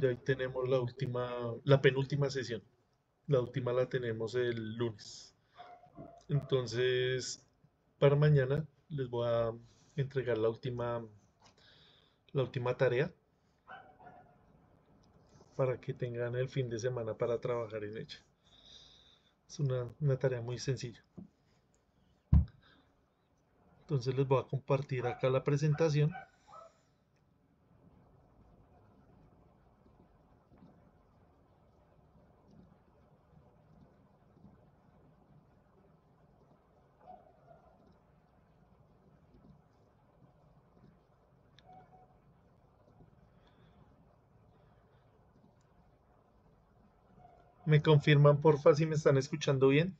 Y ahí tenemos la penúltima sesión. La última la tenemos el lunes. Entonces, para mañana les voy a entregar la última tarea para que tengan el fin de semana para trabajar en ella. Es una tarea muy sencilla. Entonces les voy a compartir acá la presentación. ¿Me confirman porfa si me están escuchando bien?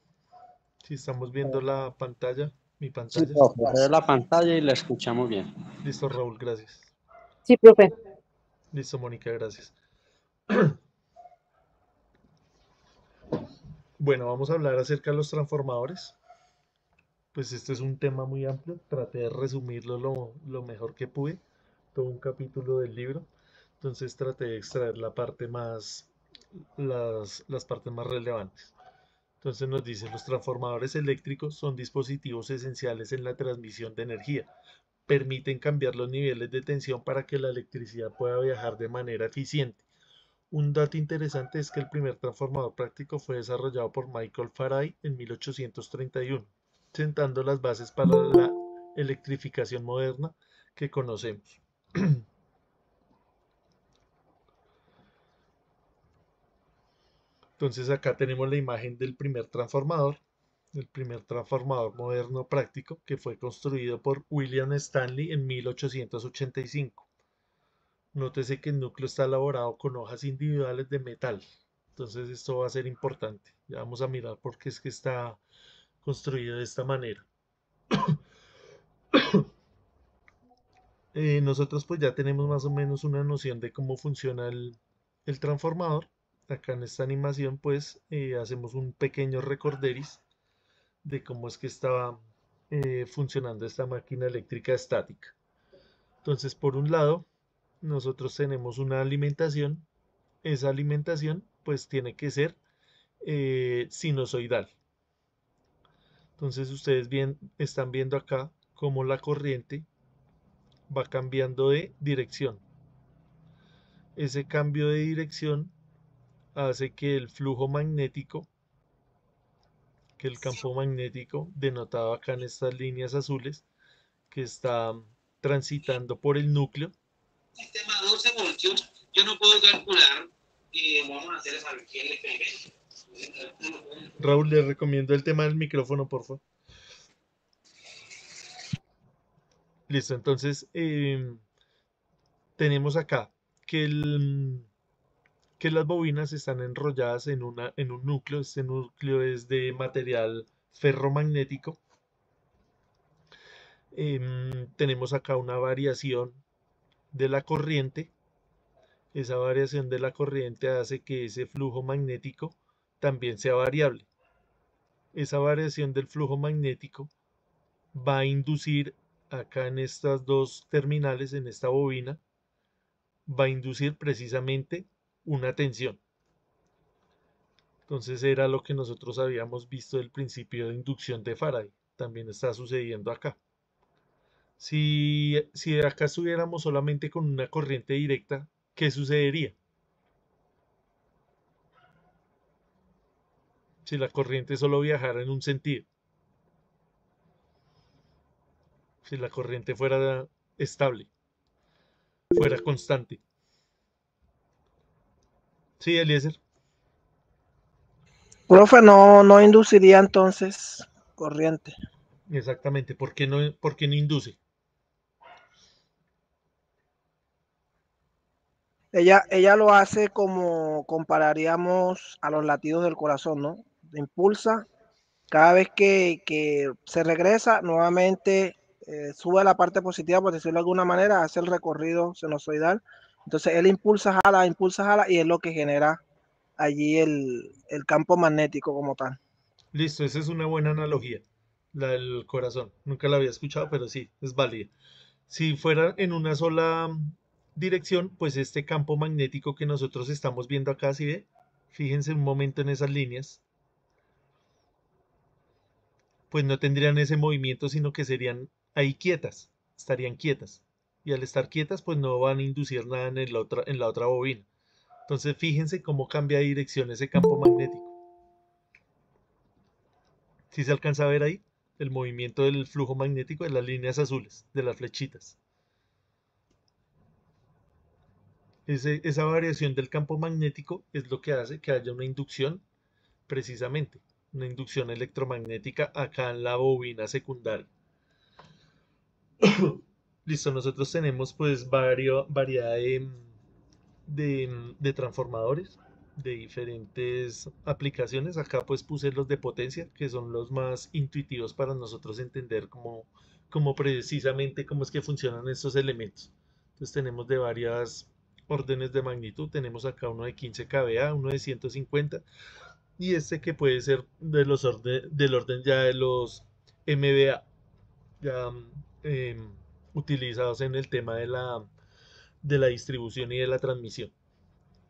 Si estamos viendo la pantalla, mi Sí, pantalla. profe, veo la pantalla y la escuchamos bien. Listo, Raúl, gracias. Sí, profe. Listo, Mónica, gracias. Bueno, vamos a hablar acerca de los transformadores. Pues este es un tema muy amplio. Traté de resumirlo lo mejor que pude. Todo un capítulo del libro. Entonces traté de extraer las partes más relevantes. Entonces nos dice, los transformadores eléctricos son dispositivos esenciales en la transmisión de energía. Permiten cambiar los niveles de tensión para que la electricidad pueda viajar de manera eficiente. Un dato interesante es que el primer transformador práctico fue desarrollado por Michael Faraday en 1831, sentando las bases para la electrificación moderna que conocemos. Entonces acá tenemos la imagen del primer transformador, el primer transformador moderno práctico que fue construido por William Stanley en 1885. Nótese que el núcleo está elaborado con hojas individuales de metal. Entonces esto va a ser importante. Ya vamos a mirar por qué es que está construido de esta manera. Nosotros pues ya tenemos más o menos una noción de cómo funciona el transformador. Acá en esta animación pues hacemos un pequeño recorderis de cómo es que estaba funcionando esta máquina eléctrica estática. Entonces por un lado nosotros tenemos una alimentación. Esa alimentación pues tiene que ser sinusoidal. Entonces ustedes están viendo acá cómo la corriente va cambiando de dirección. Ese cambio de dirección hace que el flujo magnético, que el campo magnético denotado acá en estas líneas azules, que está transitando por el núcleo. Sistema 12 voltios, yo no puedo calcular y vamos a hacer es saber qué es el experimento. Raúl, le recomiendo el tema del micrófono, por favor. Listo, entonces tenemos acá que, que las bobinas están enrolladas en un núcleo. Este núcleo es de material ferromagnético. Tenemos acá una variación de la corriente. Esa variación de la corriente hace que ese flujo magnético también sea variable. Esa variación del flujo magnético va a inducir acá en estas dos terminales, en esta bobina, va a inducir precisamente una tensión. Entonces era lo que nosotros habíamos visto del principio de inducción de Faraday. También está sucediendo acá. Si acá estuviéramos solamente con una corriente directa, ¿qué sucedería? Si la corriente solo viajara en un sentido. Si la corriente fuera estable, fuera constante. Sí, Eliezer. Profe, no induciría entonces corriente. Exactamente. ¿Por qué no induce? Ella lo hace como compararíamos a los latidos del corazón, ¿no? Impulsa, cada vez que se regresa, nuevamente sube a la parte positiva, por decirlo de alguna manera, hace el recorrido sinusoidal. Entonces él impulsa, jala, y es lo que genera allí el campo magnético como tal. Listo, esa es una buena analogía. La del corazón. Nunca la había escuchado, pero sí, es válida. Si fuera en una sola dirección, pues este campo magnético que nosotros estamos viendo acá, ¿sí ve? Fíjense un momento en esas líneas. Pues no tendrían ese movimiento, sino que serían ahí quietas, estarían quietas. Y al estar quietas, pues no van a inducir nada en la otra bobina. Entonces, fíjense cómo cambia de dirección ese campo magnético. ¿Sí se alcanza a ver ahí? El movimiento del flujo magnético de las líneas azules, de las flechitas. Esa variación del campo magnético es lo que hace que haya una inducción, precisamente, una inducción electromagnética acá en la bobina secundaria. Listo, nosotros tenemos pues variedad de transformadores de diferentes aplicaciones. Acá pues puse los de potencia, que son los más intuitivos para nosotros entender cómo precisamente cómo es que funcionan estos elementos. Entonces tenemos de varias órdenes de magnitud. Tenemos acá uno de 15 kVA, uno de 150 y este que puede ser del orden ya de los MVA, ya utilizados en el tema de la distribución y de la transmisión.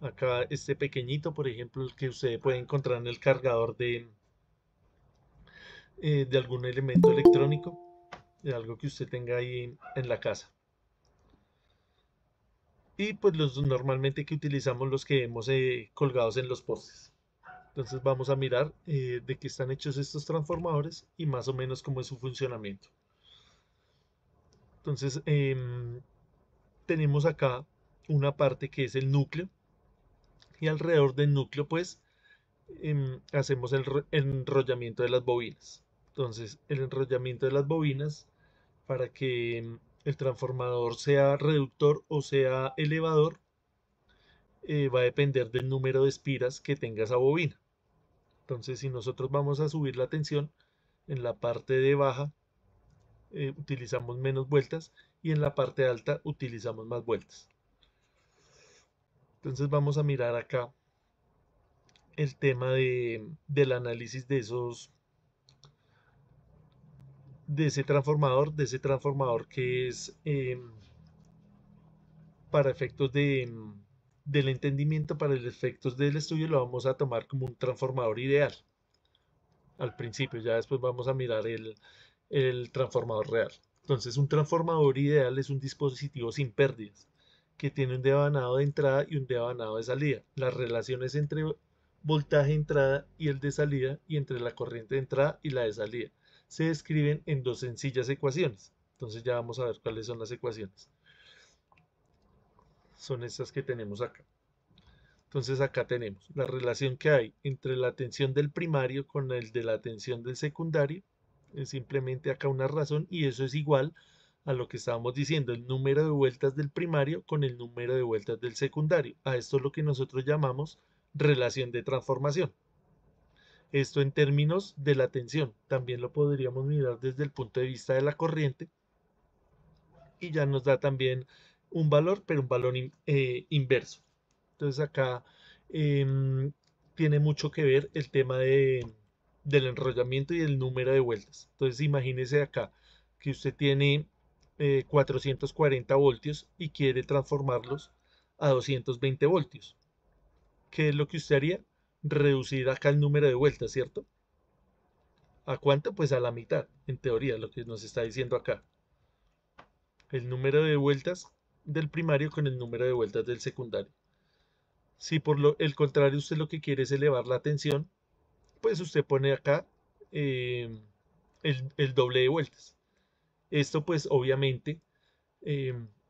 Acá este pequeñito, por ejemplo, el que usted puede encontrar en el cargador de algún elemento electrónico, de algo que usted tenga ahí en la casa. Y pues normalmente que utilizamos los que hemos colgados en los postes. Entonces vamos a mirar de qué están hechos estos transformadores y más o menos cómo es su funcionamiento. Entonces tenemos acá una parte que es el núcleo y alrededor del núcleo pues hacemos el enrollamiento de las bobinas. Entonces el enrollamiento de las bobinas para que el transformador sea reductor o sea elevador va a depender del número de espiras que tenga esa bobina. Entonces si nosotros vamos a subir la tensión en la parte de baja utilizamos menos vueltas y en la parte alta utilizamos más vueltas. Entonces vamos a mirar acá el tema del análisis de ese transformador que es para efectos del entendimiento, para los efectos del estudio, lo vamos a tomar como un transformador ideal. Al principio, ya después vamos a mirar el transformador real. Entonces, un transformador ideal es un dispositivo sin pérdidas, que tiene un devanado de entrada y un devanado de salida. Las relaciones entre voltaje de entrada y el de salida, y entre la corriente de entrada y la de salida, se describen en dos sencillas ecuaciones. Entonces ya vamos a ver cuáles son las ecuaciones. Son estas que tenemos acá. Entonces acá tenemos la relación que hay entre la tensión del primario con el de la tensión del secundario. Es simplemente acá una razón y eso es igual a lo que estábamos diciendo, el número de vueltas del primario con el número de vueltas del secundario. A esto es lo que nosotros llamamos relación de transformación. Esto en términos de la tensión. También lo podríamos mirar desde el punto de vista de la corriente y ya nos da también un valor, pero un valor inverso. Entonces acá tiene mucho que ver el tema del enrollamiento y el número de vueltas. Entonces imagínese acá que usted tiene 440 voltios y quiere transformarlos a 220 voltios. ¿Qué es lo que usted haría? Reducir acá el número de vueltas, ¿cierto? ¿A cuánto? Pues a la mitad, en teoría, lo que nos está diciendo acá. El número de vueltas del primario con el número de vueltas del secundario. Si por el contrario usted lo que quiere es elevar la tensión, pues usted pone acá el doble de vueltas. Esto pues obviamente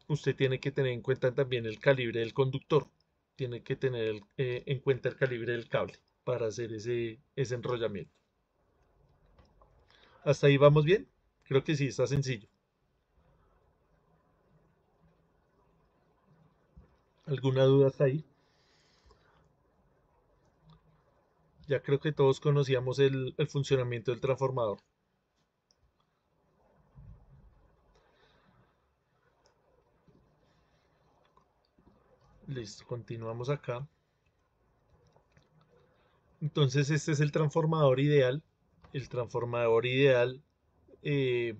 usted tiene que tener en cuenta también el calibre del conductor. Tiene que tener en cuenta el calibre del cable para hacer ese enrollamiento. ¿Hasta ahí vamos bien? Creo que sí, está sencillo. ¿Alguna duda hasta ahí? Ya creo que todos conocíamos el funcionamiento del transformador. Listo, continuamos acá. Entonces este es el transformador ideal. El transformador ideal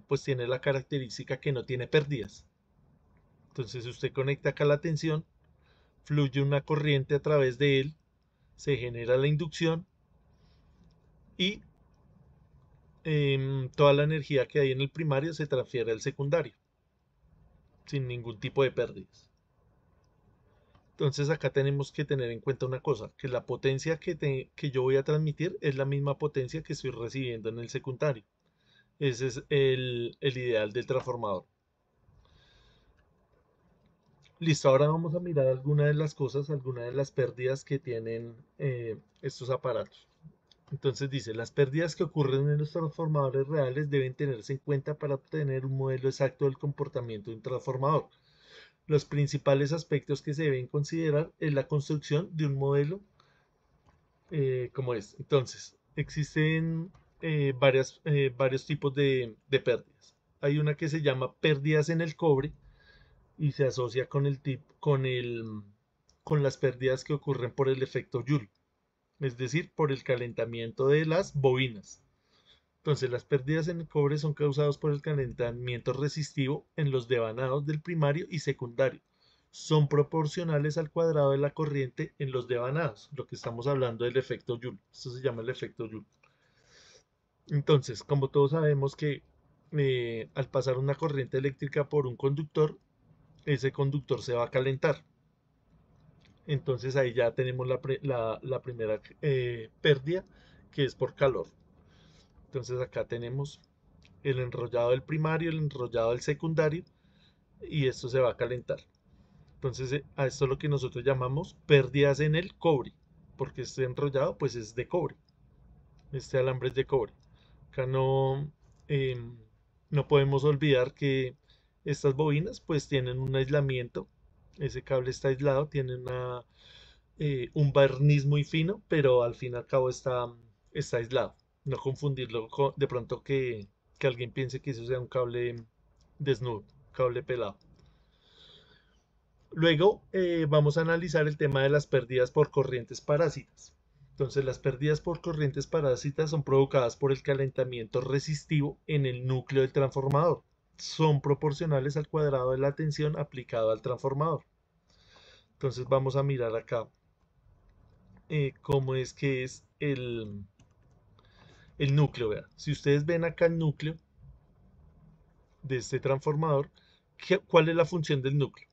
pues tiene la característica que no tiene pérdidas. Entonces usted conecta acá la tensión, fluye una corriente a través de él, se genera la inducción y toda la energía que hay en el primario se transfiere al secundario, sin ningún tipo de pérdidas. Entonces acá tenemos que tener en cuenta una cosa, que la potencia que yo voy a transmitir es la misma potencia que estoy recibiendo en el secundario. Ese es el ideal del transformador. Listo, ahora vamos a mirar algunas de las cosas, algunas de las pérdidas que tienen estos aparatos. Entonces dice, las pérdidas que ocurren en los transformadores reales deben tenerse en cuenta para obtener un modelo exacto del comportamiento de un transformador. Los principales aspectos que se deben considerar es la construcción de un modelo como es. Entonces, existen varios tipos de pérdidas. Hay una que se llama pérdidas en el cobre y se asocia con las pérdidas que ocurren por el efecto Joule, es decir, por el calentamiento de las bobinas. Entonces, las pérdidas en el cobre son causadas por el calentamiento resistivo en los devanados del primario y secundario. Son proporcionales al cuadrado de la corriente en los devanados, lo que estamos hablando del efecto Joule. Esto se llama el efecto Joule. Entonces, como todos sabemos que al pasar una corriente eléctrica por un conductor, ese conductor se va a calentar. Entonces ahí ya tenemos la primera pérdida, que es por calor. Entonces acá tenemos el enrollado del primario, el enrollado del secundario, y esto se va a calentar. Entonces a esto es lo que nosotros llamamos pérdidas en el cobre, porque este enrollado pues es de cobre, este alambre es de cobre. Acá no podemos olvidar que estas bobinas pues tienen un aislamiento, ese cable está aislado, tiene un barniz muy fino, pero al fin y al cabo está aislado. No confundirlo de pronto que alguien piense que eso sea un cable desnudo, cable pelado. Luego vamos a analizar el tema de las pérdidas por corrientes parásitas. Entonces, las pérdidas por corrientes parásitas son provocadas por el calentamiento resistivo en el núcleo del transformador. Son proporcionales al cuadrado de la tensión aplicado al transformador. Entonces, vamos a mirar acá cómo es que es el núcleo. Vean. Si ustedes ven acá el núcleo de este transformador, ¿cuál es la función del núcleo?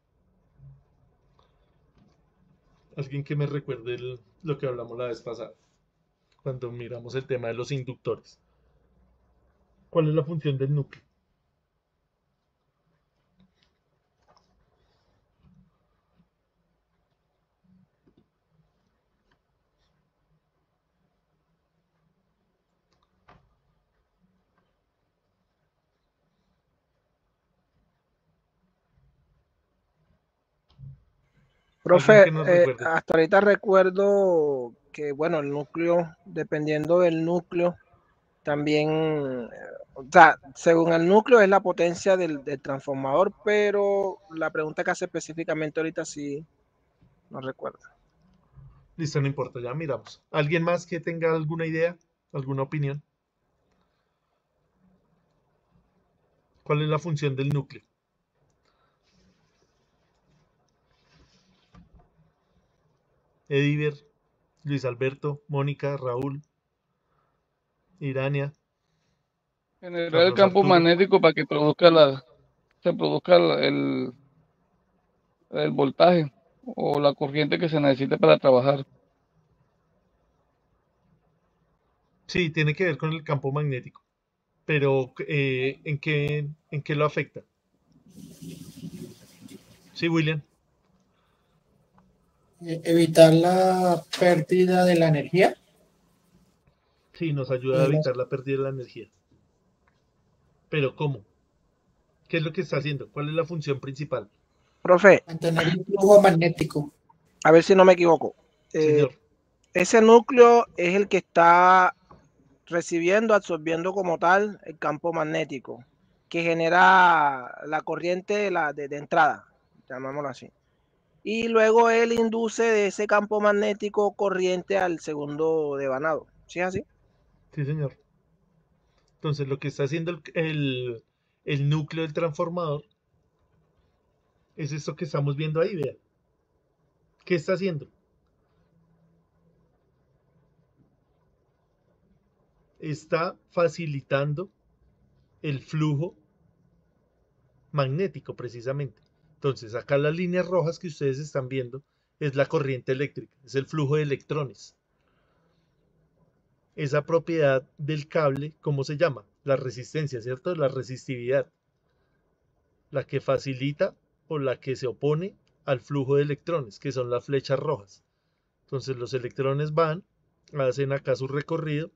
Alguien que me recuerde lo que hablamos la vez pasada, cuando miramos el tema de los inductores. ¿Cuál es la función del núcleo? Alguien Profe, que nos recuerde. hasta ahorita recuerdo que, bueno, el núcleo, dependiendo del núcleo, también, o sea, según el núcleo es la potencia del transformador, pero la pregunta que hace específicamente ahorita sí no recuerdo. Listo, no importa, ya miramos. ¿Alguien más que tenga alguna idea, alguna opinión? ¿Cuál es la función del núcleo? Ediver, Luis Alberto, Mónica, Raúl, Irania, Generar el Carlos campo Arturo. magnético para que se produzca el voltaje o la corriente que se necesite para trabajar. Sí, tiene que ver con el campo magnético, pero ¿en qué lo afecta? Sí, William. Evitar la pérdida de la energía. Sí, nos ayuda a evitar la pérdida de la energía. Pero ¿cómo? ¿Qué es lo que está haciendo? ¿Cuál es la función principal? Profe, Mantener el flujo magnético. a ver si no me equivoco. Señor. Ese núcleo es el que está recibiendo, absorbiendo como tal el campo magnético que genera la corriente de entrada, llamémoslo así. Y luego él induce de ese campo magnético corriente al segundo devanado. ¿Sí es así? Sí, señor. Entonces, lo que está haciendo el núcleo del transformador es esto que estamos viendo ahí, vean. ¿Qué está haciendo? Está facilitando el flujo magnético precisamente. Entonces, acá las líneas rojas que ustedes están viendo es la corriente eléctrica, es el flujo de electrones. Esa propiedad del cable, ¿cómo se llama? La resistencia, ¿cierto? La resistividad. La que facilita o la que se opone al flujo de electrones, que son las flechas rojas. Entonces los electrones van, hacen acá su recorrido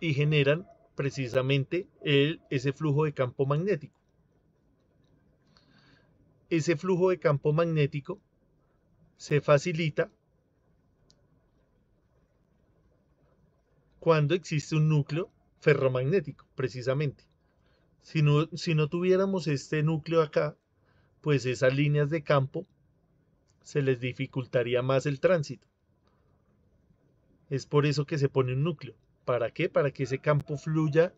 y generan precisamente ese flujo de campo magnético. Ese flujo de campo magnético se facilita cuando existe un núcleo ferromagnético, precisamente. Si no tuviéramos este núcleo acá, pues esas líneas de campo se les dificultaría más el tránsito. Es por eso que se pone un núcleo. ¿Para qué? Para que ese campo fluya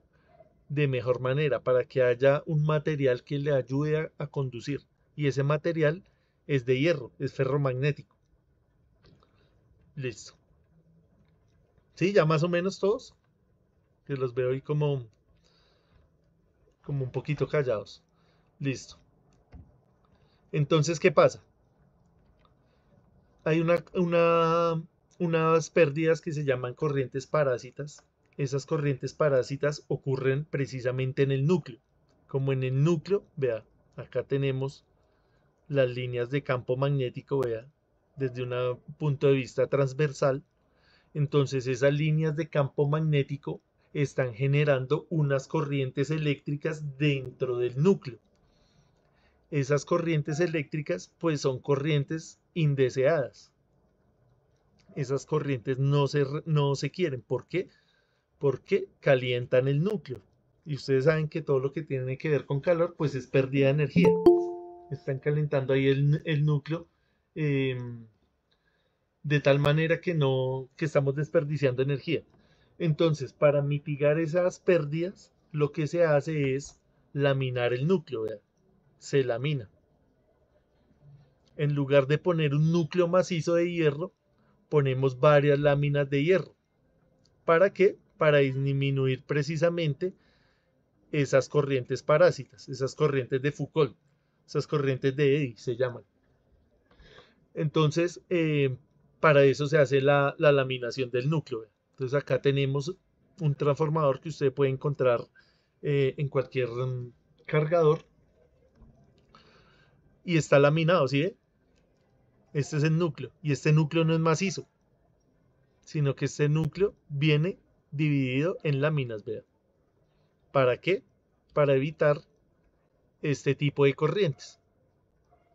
de mejor manera, para que haya un material que le ayude a conducir. Y ese material es de hierro, es ferromagnético. Listo. ¿Sí? Ya más o menos todos. Que los veo ahí como un poquito callados. Listo. Entonces, ¿qué pasa? Hay unas pérdidas que se llaman corrientes parásitas. Esas corrientes parásitas ocurren precisamente en el núcleo. Como en el núcleo, vea, acá tenemos las líneas de campo magnético, vea, desde un punto de vista transversal. Entonces esas líneas de campo magnético están generando unas corrientes eléctricas dentro del núcleo. Esas corrientes eléctricas pues son corrientes indeseadas. Esas corrientes no se quieren. ¿Por qué? Porque calientan el núcleo. Y ustedes saben que todo lo que tiene que ver con calor pues es pérdida de energía. Están calentando ahí el núcleo de tal manera que estamos desperdiciando energía. Entonces, para mitigar esas pérdidas, lo que se hace es laminar el núcleo, ¿verdad? Se lamina. En lugar de poner un núcleo macizo de hierro, ponemos varias láminas de hierro. ¿Para qué? Para disminuir precisamente esas corrientes parásitas, esas corrientes de Foucault, esas corrientes de Eddy se llaman. Entonces, para eso se hace la laminación del núcleo. Entonces acá tenemos un transformador que usted puede encontrar en cualquier cargador y está laminado, ¿sí ve? Este es el núcleo y este núcleo no es macizo, sino que este núcleo viene dividido en láminas, vea. ¿Para qué? Para evitar este tipo de corrientes,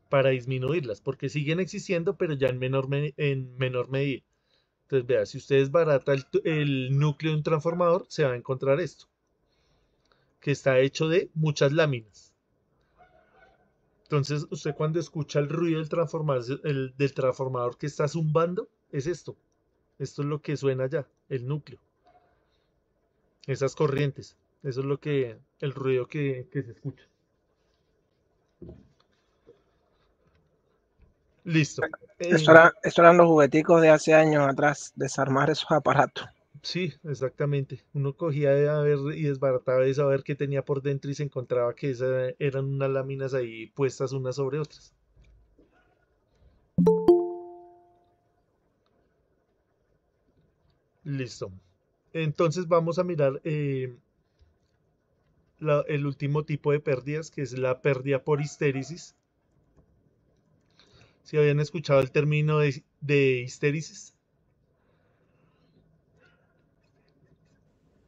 para disminuirlas, porque siguen existiendo, pero ya en menor medida. Entonces, vea, si usted desbarata el núcleo de un transformador, se va a encontrar esto, que está hecho de muchas láminas. Entonces, usted cuando escucha el ruido del transformador que está zumbando, es esto. Esto es lo que suena ya, el núcleo. Esas corrientes. Eso es el ruido que se escucha. Listo. Estos eran los jugueticos de hace años atrás, desarmar esos aparatos. Sí, exactamente. Uno cogía y desbarataba eso a ver qué tenía por dentro y se encontraba que eran unas láminas ahí puestas unas sobre otras. Listo. Entonces vamos a mirar el último tipo de pérdidas, que es la pérdida por histéresis. ¿Sí habían escuchado el término de histéresis?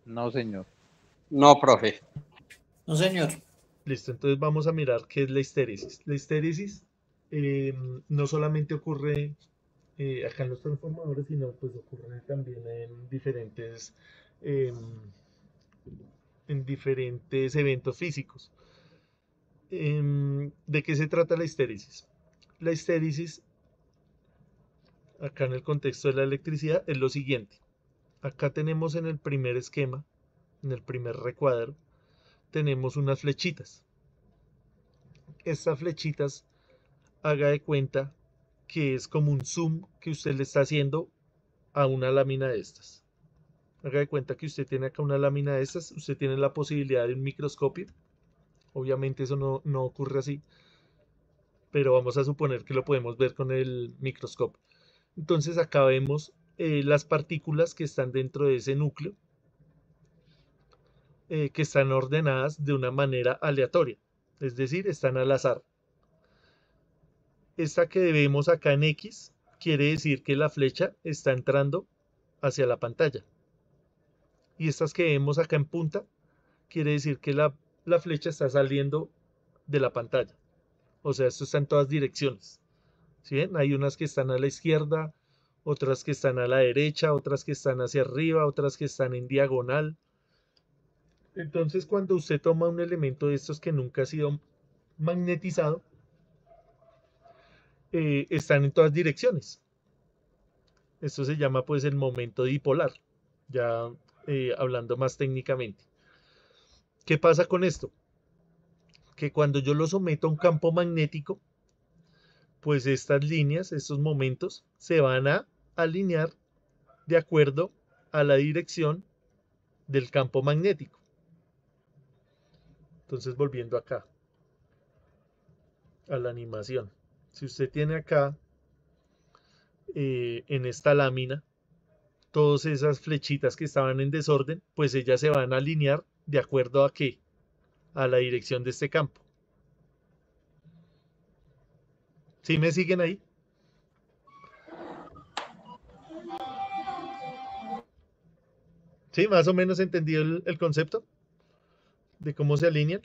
No, señor. No, profe. No, señor. Listo, entonces vamos a mirar qué es la histéresis. La histéresis no solamente ocurre acá en los transformadores, sino pues ocurre también en diferentes eventos físicos. ¿De qué se trata la histéresis? La histéresis, acá en el contexto de la electricidad, es lo siguiente. Acá tenemos en el primer esquema, en el primer recuadro, tenemos unas flechitas. estas flechitas, haga de cuenta que es como un zoom que usted le está haciendo a una lámina de estas. Haga de cuenta que usted tiene acá una lámina de estas, usted tiene la posibilidad de un microscopio. Obviamente eso no ocurre así, pero vamos a suponer que lo podemos ver con el microscopio. Entonces acá vemos las partículas que están dentro de ese núcleo, que están ordenadas de una manera aleatoria, es decir, están al azar. Esta que vemos acá en X quiere decir que la flecha está entrando hacia la pantalla. Y estas que vemos acá en punta quiere decir que la flecha está saliendo de la pantalla. O sea, esto está en todas direcciones. ¿Sí ven? Hay unas que están a la izquierda, otras que están a la derecha, otras que están hacia arriba, otras que están en diagonal. Entonces, cuando usted toma un elemento de estos que nunca ha sido magnetizado, están en todas direcciones. Esto se llama pues el momento dipolar, ya hablando más técnicamente. ¿Qué pasa con esto? Que cuando yo lo someto a un campo magnético, pues estas líneas, estos momentos, se van a alinear de acuerdo a la dirección del campo magnético. Entonces, volviendo acá a la animación. Si usted tiene acá, en esta lámina, todas esas flechitas que estaban en desorden, pues ellas se van a alinear de acuerdo a qué, a la dirección de este campo. ¿Sí me siguen ahí? ¿Sí? ¿Más o menos entendido el concepto de cómo se alinean?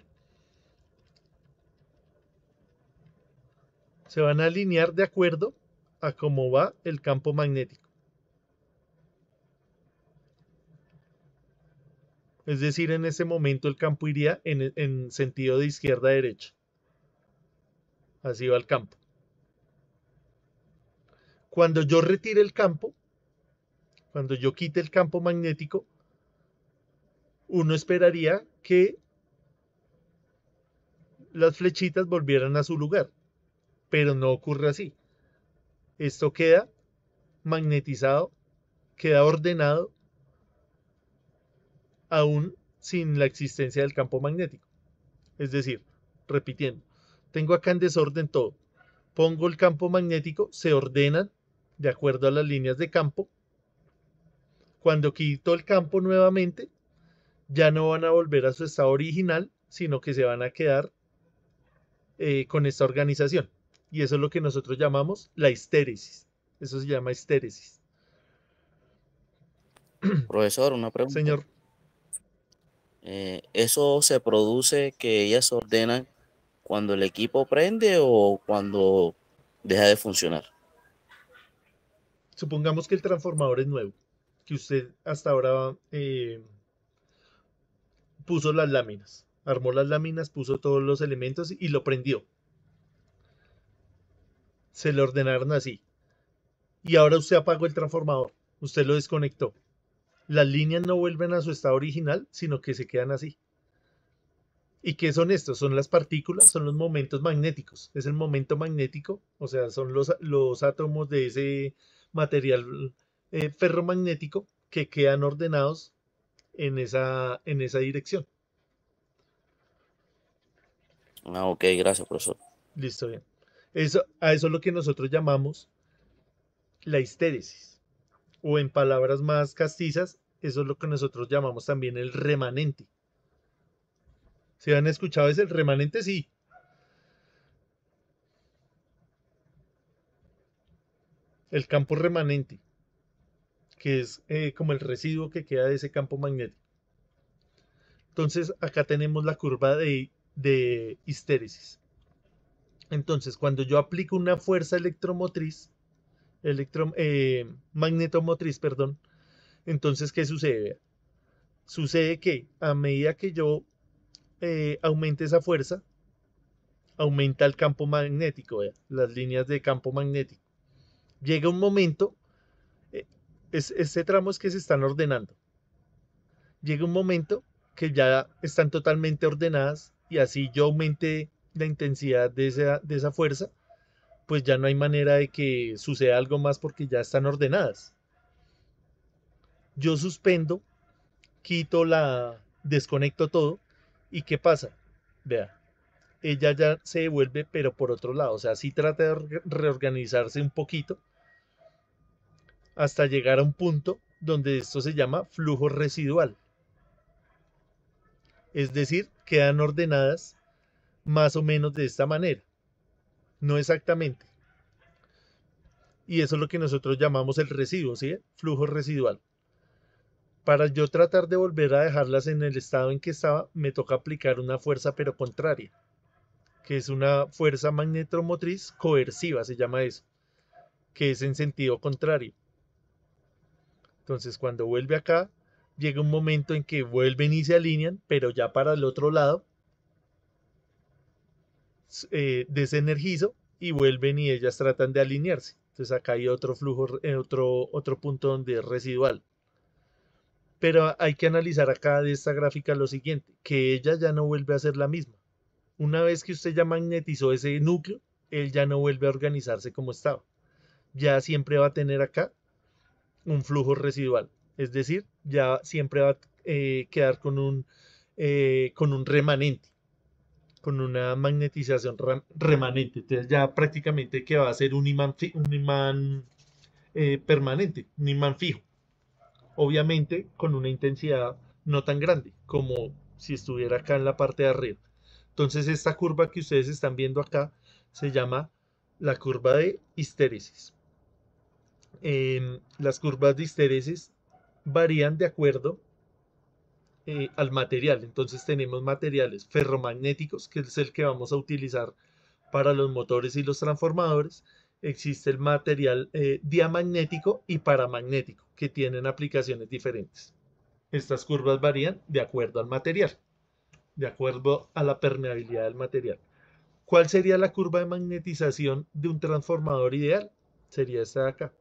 Se van a alinear de acuerdo a cómo va el campo magnético. Es decir, en ese momento el campo iría en sentido de izquierda a derecha. Así va el campo. Cuando yo retire el campo, cuando yo quite el campo magnético, uno esperaría que las flechitas volvieran a su lugar, pero no ocurre así. Esto queda magnetizado, queda ordenado, aún sin la existencia del campo magnético. Es decir, repitiendo, tengo acá en desorden todo. Pongo el campo magnético, se ordenan de acuerdo a las líneas de campo. Cuando quito el campo nuevamente, ya no van a volver a su estado original, sino que se van a quedar con esta organización. Y eso es lo que nosotros llamamos la histéresis. Eso se llama histéresis. Profesor, una pregunta. Señor. ¿Eso se produce que ellas se ordenan cuando el equipo prende o cuando deja de funcionar? Supongamos que el transformador es nuevo, que usted hasta ahora puso las láminas, armó las láminas, puso todos los elementos y lo prendió. Se le ordenaron así. Y ahora usted apagó el transformador, usted lo desconectó. Las líneas no vuelven a su estado original, sino que se quedan así. ¿Y qué son estos? Son las partículas, son los momentos magnéticos. Es el momento magnético, o sea, son los átomos de ese material ferromagnético que quedan ordenados en esa dirección. Ah, ok, gracias, profesor. Listo, bien. A eso es lo que nosotros llamamos la histéresis. O en palabras más castizas, eso es lo que nosotros llamamos también el remanente. ¿Se han escuchado ese? El remanente, sí. El campo remanente, que es como el residuo que queda de ese campo magnético. Entonces, acá tenemos la curva de histéresis. Entonces, cuando yo aplico una fuerza electromotriz, magnetomotriz, perdón, entonces, ¿qué sucede? Sucede que a medida que yo aumente esa fuerza, aumenta el campo magnético, las líneas de campo magnético. Llega un momento, este tramo es que se están ordenando. Llega un momento que ya están totalmente ordenadas y así yo aumente la intensidad de esa fuerza, pues ya no hay manera de que suceda algo más porque ya están ordenadas. Yo suspendo, desconecto todo, ¿y qué pasa? Vea, ella ya se devuelve, pero por otro lado, o sea, sí trata de reorganizarse un poquito hasta llegar a un punto donde esto se llama flujo residual. Es decir, quedan ordenadas más o menos de esta manera, no exactamente. Y eso es lo que nosotros llamamos el residuo, ¿sí? Flujo residual. Para yo tratar de volver a dejarlas en el estado en que estaba, me toca aplicar una fuerza pero contraria, que es una fuerza magnetromotriz coerciva, se llama eso, que es en sentido contrario. Entonces, cuando vuelve acá, llega un momento en que vuelven y se alinean, pero ya para el otro lado, desenergizo y vuelven y ellas tratan de alinearse. Entonces acá hay otro flujo, otro punto donde es residual. Pero hay que analizar acá de esta gráfica lo siguiente, que ella ya no vuelve a ser la misma. Una vez que usted ya magnetizó ese núcleo, él ya no vuelve a organizarse como estaba. Ya siempre va a tener acá un flujo residual. Es decir, ya siempre va a quedar con un remanente, con una magnetización remanente. Entonces ya prácticamente que va a ser un imán permanente, un imán fijo. Obviamente con una intensidad no tan grande como si estuviera acá en la parte de arriba. Entonces esta curva que ustedes están viendo acá se llama la curva de histéresis. Las curvas de histéresis varían de acuerdo al material. Entonces tenemos materiales ferromagnéticos, que es el que vamos a utilizar para los motores y los transformadores. Existe el material diamagnético y paramagnético, que tienen aplicaciones diferentes. Estas curvas varían de acuerdo al material, de acuerdo a la permeabilidad del material. ¿Cuál sería la curva de magnetización de un transformador ideal? Sería esta de acá.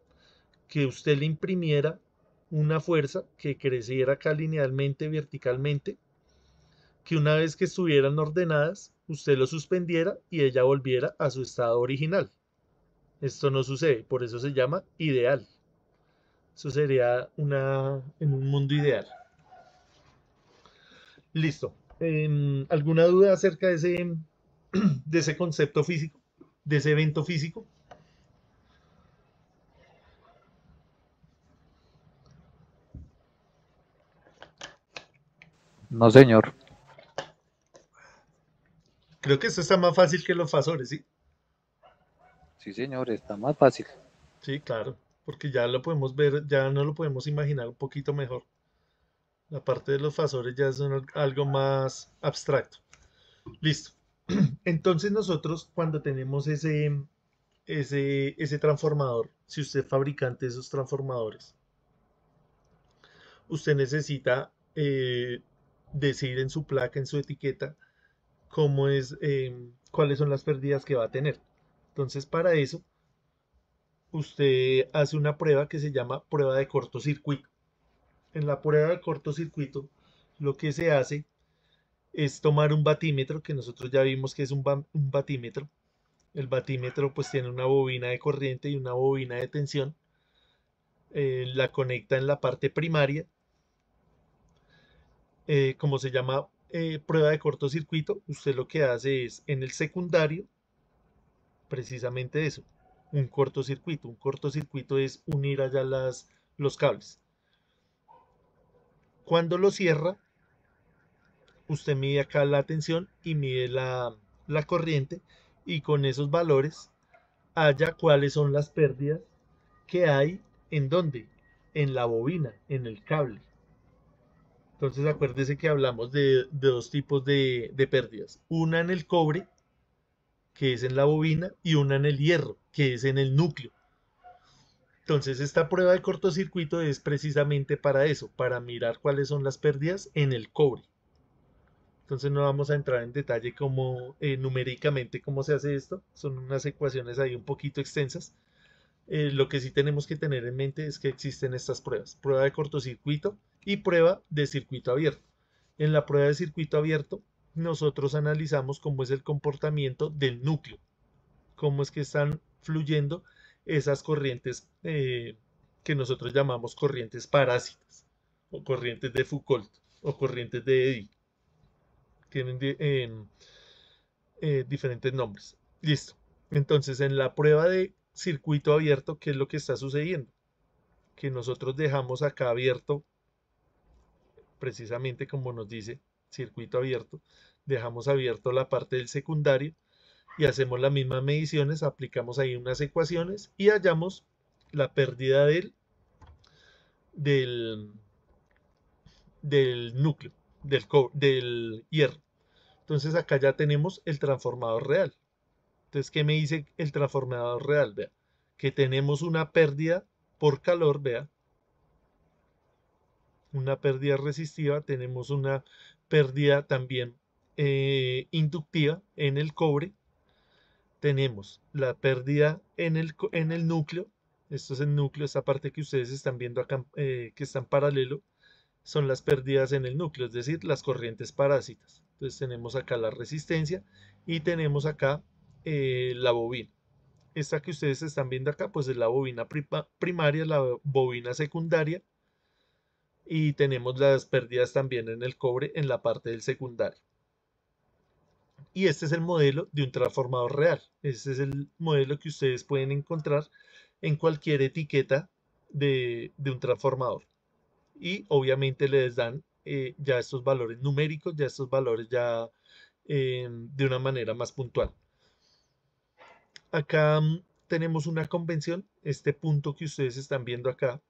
Que usted le imprimiera una fuerza que creciera acá linealmente, verticalmente, que una vez que estuvieran ordenadas, usted lo suspendiera y ella volviera a su estado original. Esto no sucede, por eso se llama ideal. Eso sería en un mundo ideal. Listo. ¿Alguna duda acerca de ese concepto físico, de ese evento físico? No, señor. Creo que esto está más fácil que los fasores, ¿sí? Sí, señor, está más fácil. Sí, claro, porque ya lo podemos ver, ya no lo podemos imaginar un poquito mejor. La parte de los fasores ya es algo más abstracto. Listo. Entonces nosotros cuando tenemos ese transformador, si usted es fabricante de esos transformadores, usted necesita decir en su placa, en su etiqueta, cuáles son las pérdidas que va a tener. Entonces para eso, usted hace una prueba que se llama prueba de cortocircuito. En la prueba de cortocircuito, lo que se hace es tomar un batímetro, que nosotros ya vimos que es un batímetro. El batímetro pues tiene una bobina de corriente y una bobina de tensión. La conecta en la parte primaria. Como se llama prueba de cortocircuito, usted lo que hace es en el secundario, precisamente eso, un cortocircuito. Un cortocircuito es unir allá los cables. Cuando lo cierra, usted mide acá la tensión y mide la corriente, y con esos valores halla cuáles son las pérdidas que hay. ¿En dónde? En la bobina, en el cable. Entonces acuérdese que hablamos de dos tipos de pérdidas. Una en el cobre, que es en la bobina, y una en el hierro, que es en el núcleo. Entonces esta prueba de cortocircuito es precisamente para eso, para mirar cuáles son las pérdidas en el cobre. Entonces no vamos a entrar en detalle numéricamente cómo se hace esto. Son unas ecuaciones ahí un poquito extensas. Lo que sí tenemos que tener en mente es que existen estas pruebas. Prueba de cortocircuito y prueba de circuito abierto. En la prueba de circuito abierto nosotros analizamos cómo es el comportamiento del núcleo, cómo es que están fluyendo esas corrientes que nosotros llamamos corrientes parásitas, o corrientes de Foucault, o corrientes de Eddy. Tienen diferentes nombres. Listo. Entonces, en la prueba de circuito abierto, ¿qué es lo que está sucediendo? Que nosotros dejamos acá abierto, precisamente como nos dice circuito abierto, dejamos abierto la parte del secundario y hacemos las mismas mediciones, aplicamos ahí unas ecuaciones y hallamos la pérdida del núcleo, del hierro. Entonces acá ya tenemos el transformador real. Entonces, ¿qué me dice el transformador real? Vea, que tenemos una pérdida por calor, vea, una pérdida resistiva, tenemos una pérdida también inductiva en el cobre, tenemos la pérdida en el núcleo, esto es el núcleo, esta parte que ustedes están viendo acá, que está en paralelo, son las pérdidas en el núcleo, es decir, las corrientes parásitas. Entonces tenemos acá la resistencia y tenemos acá la bobina. Esta que ustedes están viendo acá, pues es la bobina primaria, la bobina secundaria, y tenemos las pérdidas también en el cobre en la parte del secundario. Y este es el modelo de un transformador real. Este es el modelo que ustedes pueden encontrar en cualquier etiqueta de un transformador. Y obviamente les dan ya estos valores numéricos, ya estos valores ya de una manera más puntual. Acá tenemos una convención, este punto que ustedes están viendo acá,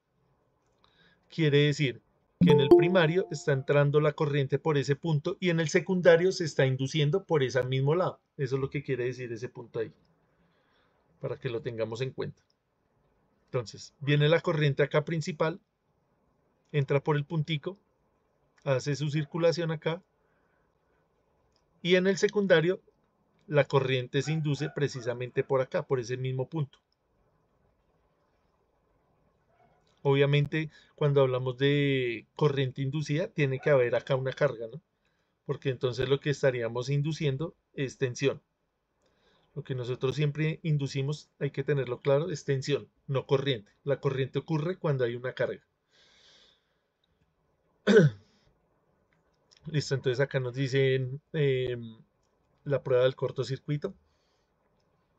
quiere decir que en el primario está entrando la corriente por ese punto y en el secundario se está induciendo por ese mismo lado. Eso es lo que quiere decir ese punto ahí, para que lo tengamos en cuenta. Entonces, viene la corriente acá principal, entra por el puntico, hace su circulación acá, y en el secundario la corriente se induce precisamente por acá, por ese mismo punto. Obviamente, cuando hablamos de corriente inducida, tiene que haber acá una carga, ¿no? Porque entonces lo que estaríamos induciendo es tensión. Lo que nosotros siempre inducimos, hay que tenerlo claro, es tensión, no corriente. La corriente ocurre cuando hay una carga. Listo, entonces acá nos dicen la prueba del cortocircuito.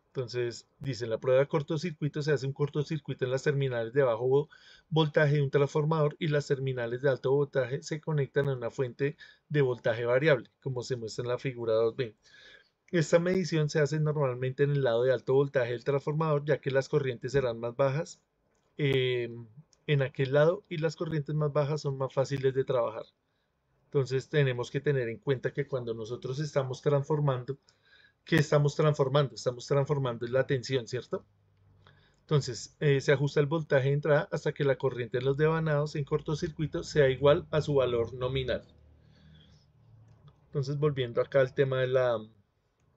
Entonces, dicen, la prueba de cortocircuito se hace un cortocircuito en las terminales de bajo voltaje de un transformador y las terminales de alto voltaje se conectan a una fuente de voltaje variable, como se muestra en la figura 2b. Esta medición se hace normalmente en el lado de alto voltaje del transformador, ya que las corrientes serán más bajas en aquel lado y las corrientes más bajas son más fáciles de trabajar. Entonces, tenemos que tener en cuenta que cuando nosotros estamos transformando, ¿qué estamos transformando? Estamos transformando la tensión, ¿cierto? Entonces, se ajusta el voltaje de entrada hasta que la corriente en los devanados en cortocircuito sea igual a su valor nominal. Entonces, volviendo acá al tema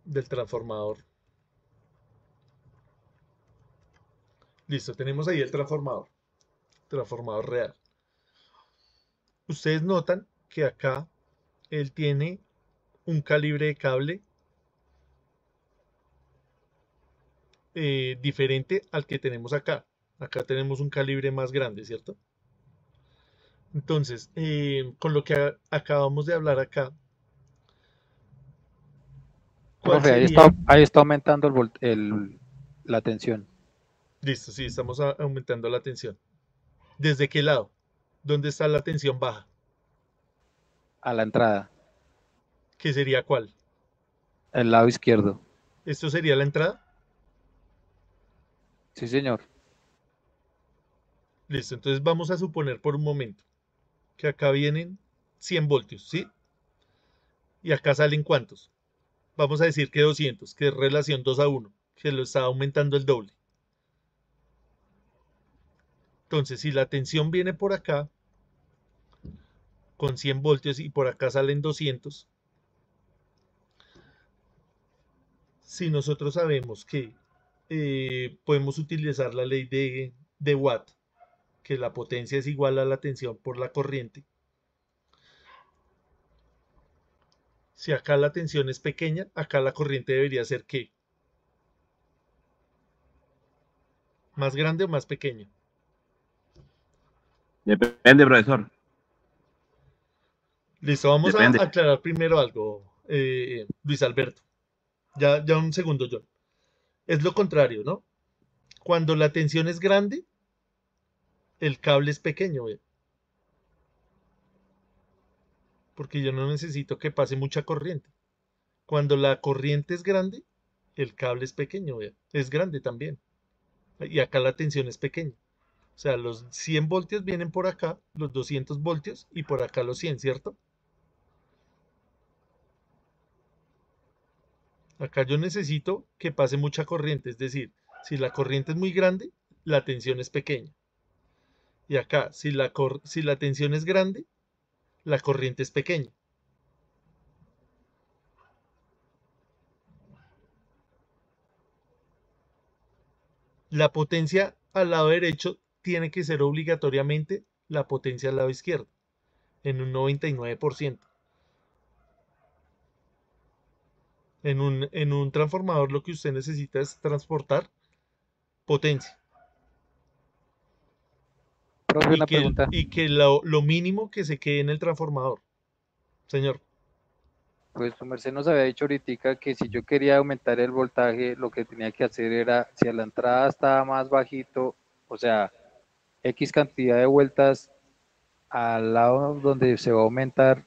del transformador. Listo, tenemos ahí el transformador real. Ustedes notan que acá él tiene un calibre de cable diferente al que tenemos acá. Acá tenemos un calibre más grande, ¿cierto? Entonces, con lo que acabamos de hablar acá, ¿cuál Profe, sería? ahí está aumentando la tensión Listo, sí, estamos aumentando la tensión. ¿Desde qué lado? ¿Dónde está la tensión baja? a la entrada, ¿Qué sería cuál? el lado izquierdo. ¿Esto sería la entrada? Sí, señor. Listo, entonces vamos a suponer por un momento que acá vienen 100 voltios, ¿sí? Y acá salen ¿cuántos? Vamos a decir que 200, que es relación 2 a 1, que lo está aumentando el doble. Entonces, si la tensión viene por acá, con 100 voltios y por acá salen 200, si nosotros sabemos que podemos utilizar la ley de Watt, que la potencia es igual a la tensión por la corriente, Si acá la tensión es pequeña, acá la corriente debería ser ¿qué? ¿Más grande o más pequeña? Depende, profesor. Listo, vamos Depende. a aclarar primero algo, Luis Alberto. Ya un segundo, John. Es lo contrario, ¿no? Cuando la tensión es grande, el cable es pequeño, ¿ve? Porque yo no necesito que pase mucha corriente. Cuando la corriente es grande, el cable es pequeño, ¿ve? Es grande también. Y acá la tensión es pequeña. O sea, los 100 voltios vienen por acá, los 200 voltios y por acá los 100, ¿cierto? Acá yo necesito que pase mucha corriente, es decir, si la corriente es muy grande, la tensión es pequeña. Y acá, si la tensión es grande, la corriente es pequeña. La potencia al lado derecho tiene que ser obligatoriamente la potencia al lado izquierdo, en un 99%. En un transformador lo que usted necesita es transportar potencia. Profe, una pregunta. Y que lo mínimo que se quede en el transformador. Señor. Pues su merced nos había dicho ahorita que si yo quería aumentar el voltaje, lo que tenía que hacer era, si a la entrada estaba más bajito, o sea, X cantidad de vueltas al lado donde se va a aumentar,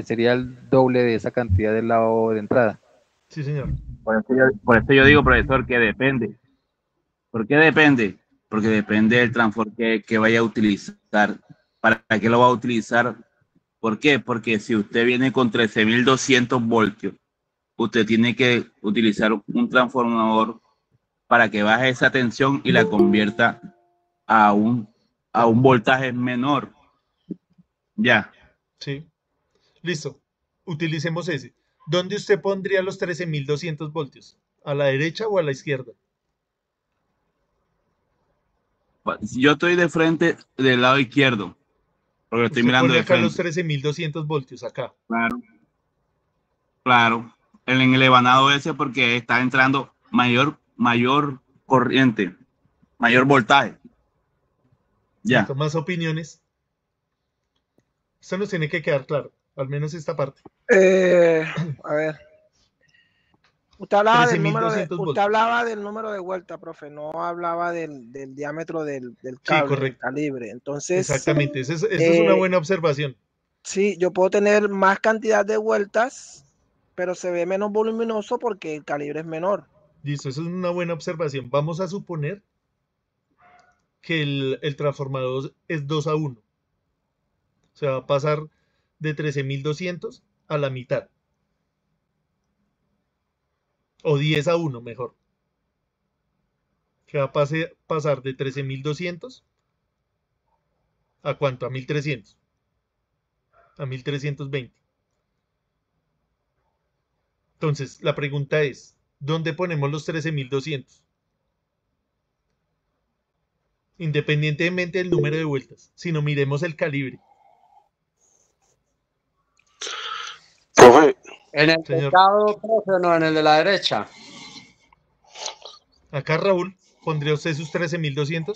sería el doble de esa cantidad del lado de entrada. Sí, señor. Por eso yo digo, profesor, que depende. ¿Por qué depende? Porque depende del transformador que vaya a utilizar. ¿Para qué lo va a utilizar? ¿Por qué? Porque si usted viene con 13.200 voltios, usted tiene que utilizar un transformador para que baje esa tensión y la convierta a un voltaje menor. Ya. Sí. Listo. Utilicemos ese. ¿Dónde usted pondría los 13.200 voltios? ¿A la derecha o a la izquierda? Yo estoy de frente del lado izquierdo, porque estoy Usted mirando pone de acá frente. los 13.200 voltios, acá. Claro. Claro. En el evanado ese porque está entrando mayor corriente, mayor voltaje. Ya. ¿Listo? ¿Más opiniones? Esto nos tiene que quedar claro, al menos esta parte. A ver. Usted hablaba del 13.200 voltios. usted hablaba del número de vuelta, profe, no hablaba del diámetro del Sí, cable, del correcto. calibre. Entonces, Exactamente, esa es una buena observación. sí, yo puedo tener más cantidad de vueltas, pero se ve menos voluminoso porque el calibre es menor. Listo, eso es una buena observación. Vamos a suponer que el transformador es 2 a 1. O sea, va a pasar de 13.200 a la mitad. O 10 a 1, mejor. Que va a pasar de 13.200 a ¿cuánto? A 1.300. A 1.320. Entonces, la pregunta es, ¿dónde ponemos los 13.200? Independientemente del número de vueltas, sino miremos el calibre. Profe, ¿en el Señor. teclado, profe, o no en el de la derecha? Acá, Raúl, ¿pondría usted sus 13.200?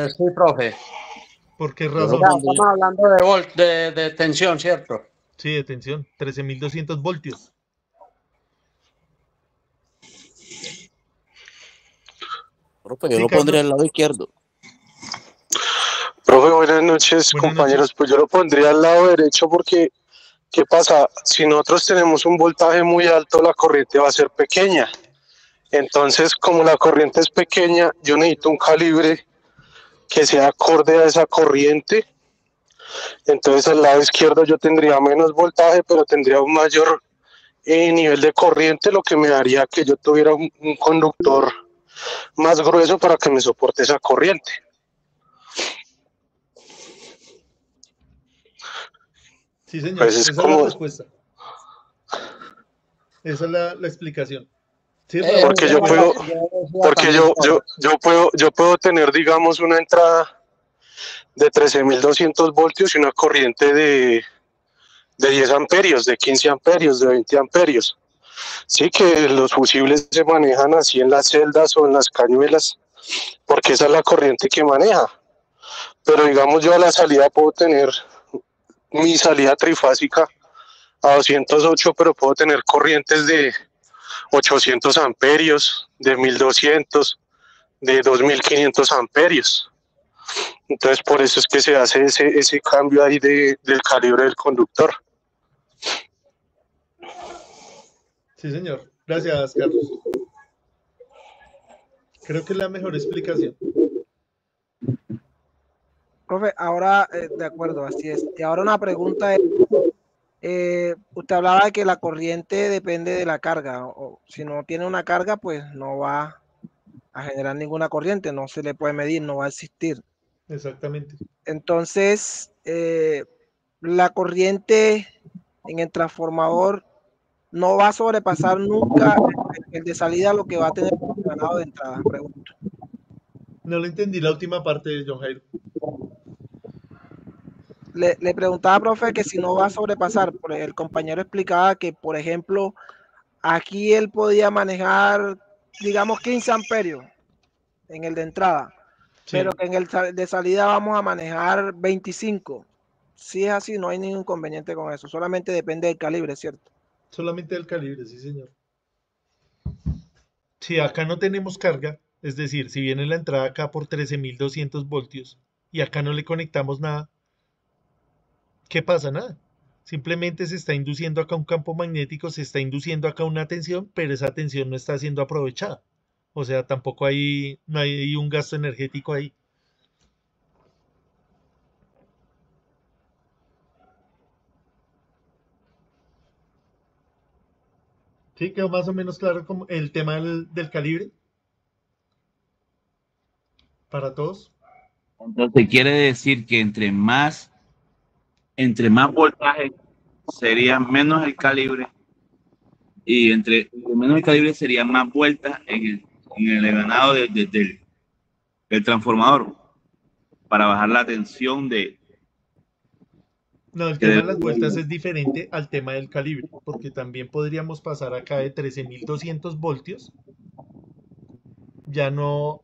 Sí, profe. ¿Por qué O sea, razón? estamos hablando de tensión, ¿cierto? Sí, de tensión, 13.200 voltios. Profe, yo Sí, lo pondría Carlos. al lado izquierdo. Profe, buenas noches, Buenas compañeros. noches. Pues yo lo pondría al lado derecho porque, ¿qué pasa? Si nosotros tenemos un voltaje muy alto, la corriente va a ser pequeña. Entonces, como la corriente es pequeña, yo necesito un calibre que sea acorde a esa corriente. Entonces, al lado izquierdo yo tendría menos voltaje, pero tendría un mayor nivel de corriente, lo que me daría que yo tuviera un conductor más grueso para que me soporte esa corriente. Sí, señor, Pues es esa es la como, respuesta. Esa es la explicación. Sí, porque yo puedo, porque yo puedo tener, digamos, una entrada de 13.200 voltios y una corriente de de 10 amperios, de 15 amperios, de 20 amperios. Sí, que los fusibles se manejan así en las celdas o en las cañuelas, porque esa es la corriente que maneja. Pero digamos, yo a la salida puedo tener mi salida trifásica a 208, pero puedo tener corrientes de 800 amperios, de 1200, de 2500 amperios. Entonces, por eso es que se hace ese cambio ahí del calibre del conductor. Sí, señor. Gracias, Carlos. Creo que es la mejor explicación. Profe, ahora, de acuerdo, así es. Y ahora una pregunta es, usted hablaba de que la corriente depende de la carga, o si no tiene una carga, pues no va a generar ninguna corriente, no se le puede medir, no va a existir. Exactamente. Entonces, la corriente en el transformador no va a sobrepasar nunca el de salida lo que va a tener el ganado de entrada, pregunto. No le entendí la última parte de John Jairo. Le preguntaba, profe, que si no va a sobrepasar, el compañero explicaba que, por ejemplo, aquí él podía manejar, digamos, 15 amperios en el de entrada, sí, pero que en el de salida vamos a manejar 25. Si es así, no hay ningún inconveniente con eso, solamente depende del calibre, ¿cierto? Solamente del calibre, sí, señor. Si acá no tenemos carga, es decir, si viene la entrada acá por 13.200 voltios y acá no le conectamos nada, ¿qué pasa? Nada. Simplemente se está induciendo acá un campo magnético, se está induciendo acá una tensión, pero esa tensión no está siendo aprovechada. O sea, tampoco no hay un gasto energético ahí. ¿Sí? ¿Quedó más o menos claro como el tema del calibre? ¿Para todos? Entonces quiere decir que entre más voltaje sería menos el calibre, y entre menos el calibre sería más vueltas en el ganado del transformador para bajar la tensión de... No, el tema de las vueltas es diferente al tema del calibre, porque también podríamos pasar acá de 13.200 voltios, ya no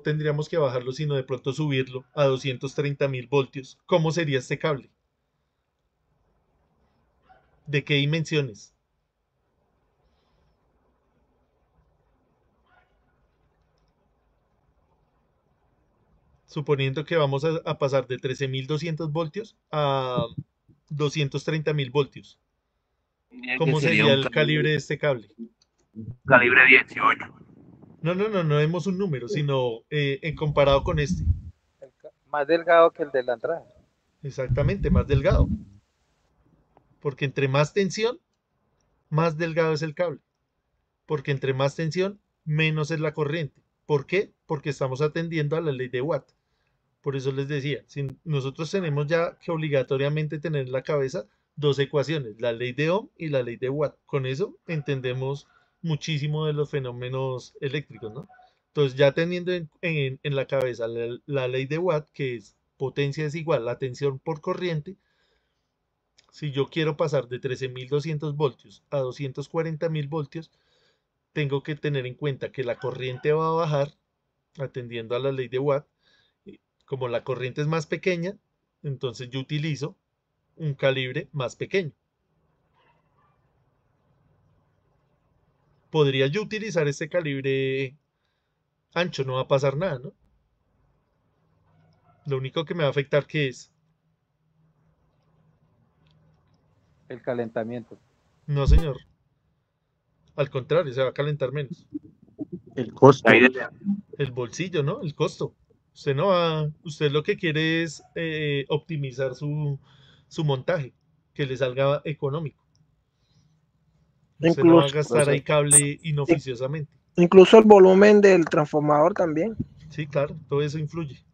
tendríamos que bajarlo, sino de pronto subirlo a 230.000 voltios. ¿Cómo sería este cable? ¿De qué dimensiones? Suponiendo que vamos a pasar de 13.200 voltios a 230.000 voltios. ¿Cómo sería el calibre de este cable? Calibre 18. No vemos un número, sino comparado con este. Más delgado que el de la entrada. Exactamente, más delgado. Porque entre más tensión, más delgado es el cable. Porque entre más tensión, menos es la corriente. ¿Por qué? Porque estamos atendiendo a la ley de Watt. Por eso les decía, si nosotros tenemos ya que obligatoriamente tener en la cabeza dos ecuaciones, la ley de Ohm y la ley de Watt. Con eso entendemos muchísimo de los fenómenos eléctricos, ¿no? Entonces, ya teniendo en la cabeza la ley de Watt, que es potencia es igual a tensión por corriente, si yo quiero pasar de 13.200 voltios a 240.000 voltios, tengo que tener en cuenta que la corriente va a bajar atendiendo a la ley de Watt. Como la corriente es más pequeña, entonces yo utilizo un calibre más pequeño. Podría yo utilizar este calibre ancho, no va a pasar nada, ¿no? Lo único que me va a afectar, ¿qué es? El calentamiento. No, señor. Al contrario, se va a calentar menos. El costo. El bolsillo, ¿no? El costo. Usted lo que quiere es optimizar su montaje, que le salga económico. Usted no va a gastar ahí cable inoficiosamente. Incluso el volumen del transformador también. Sí, claro, todo eso influye.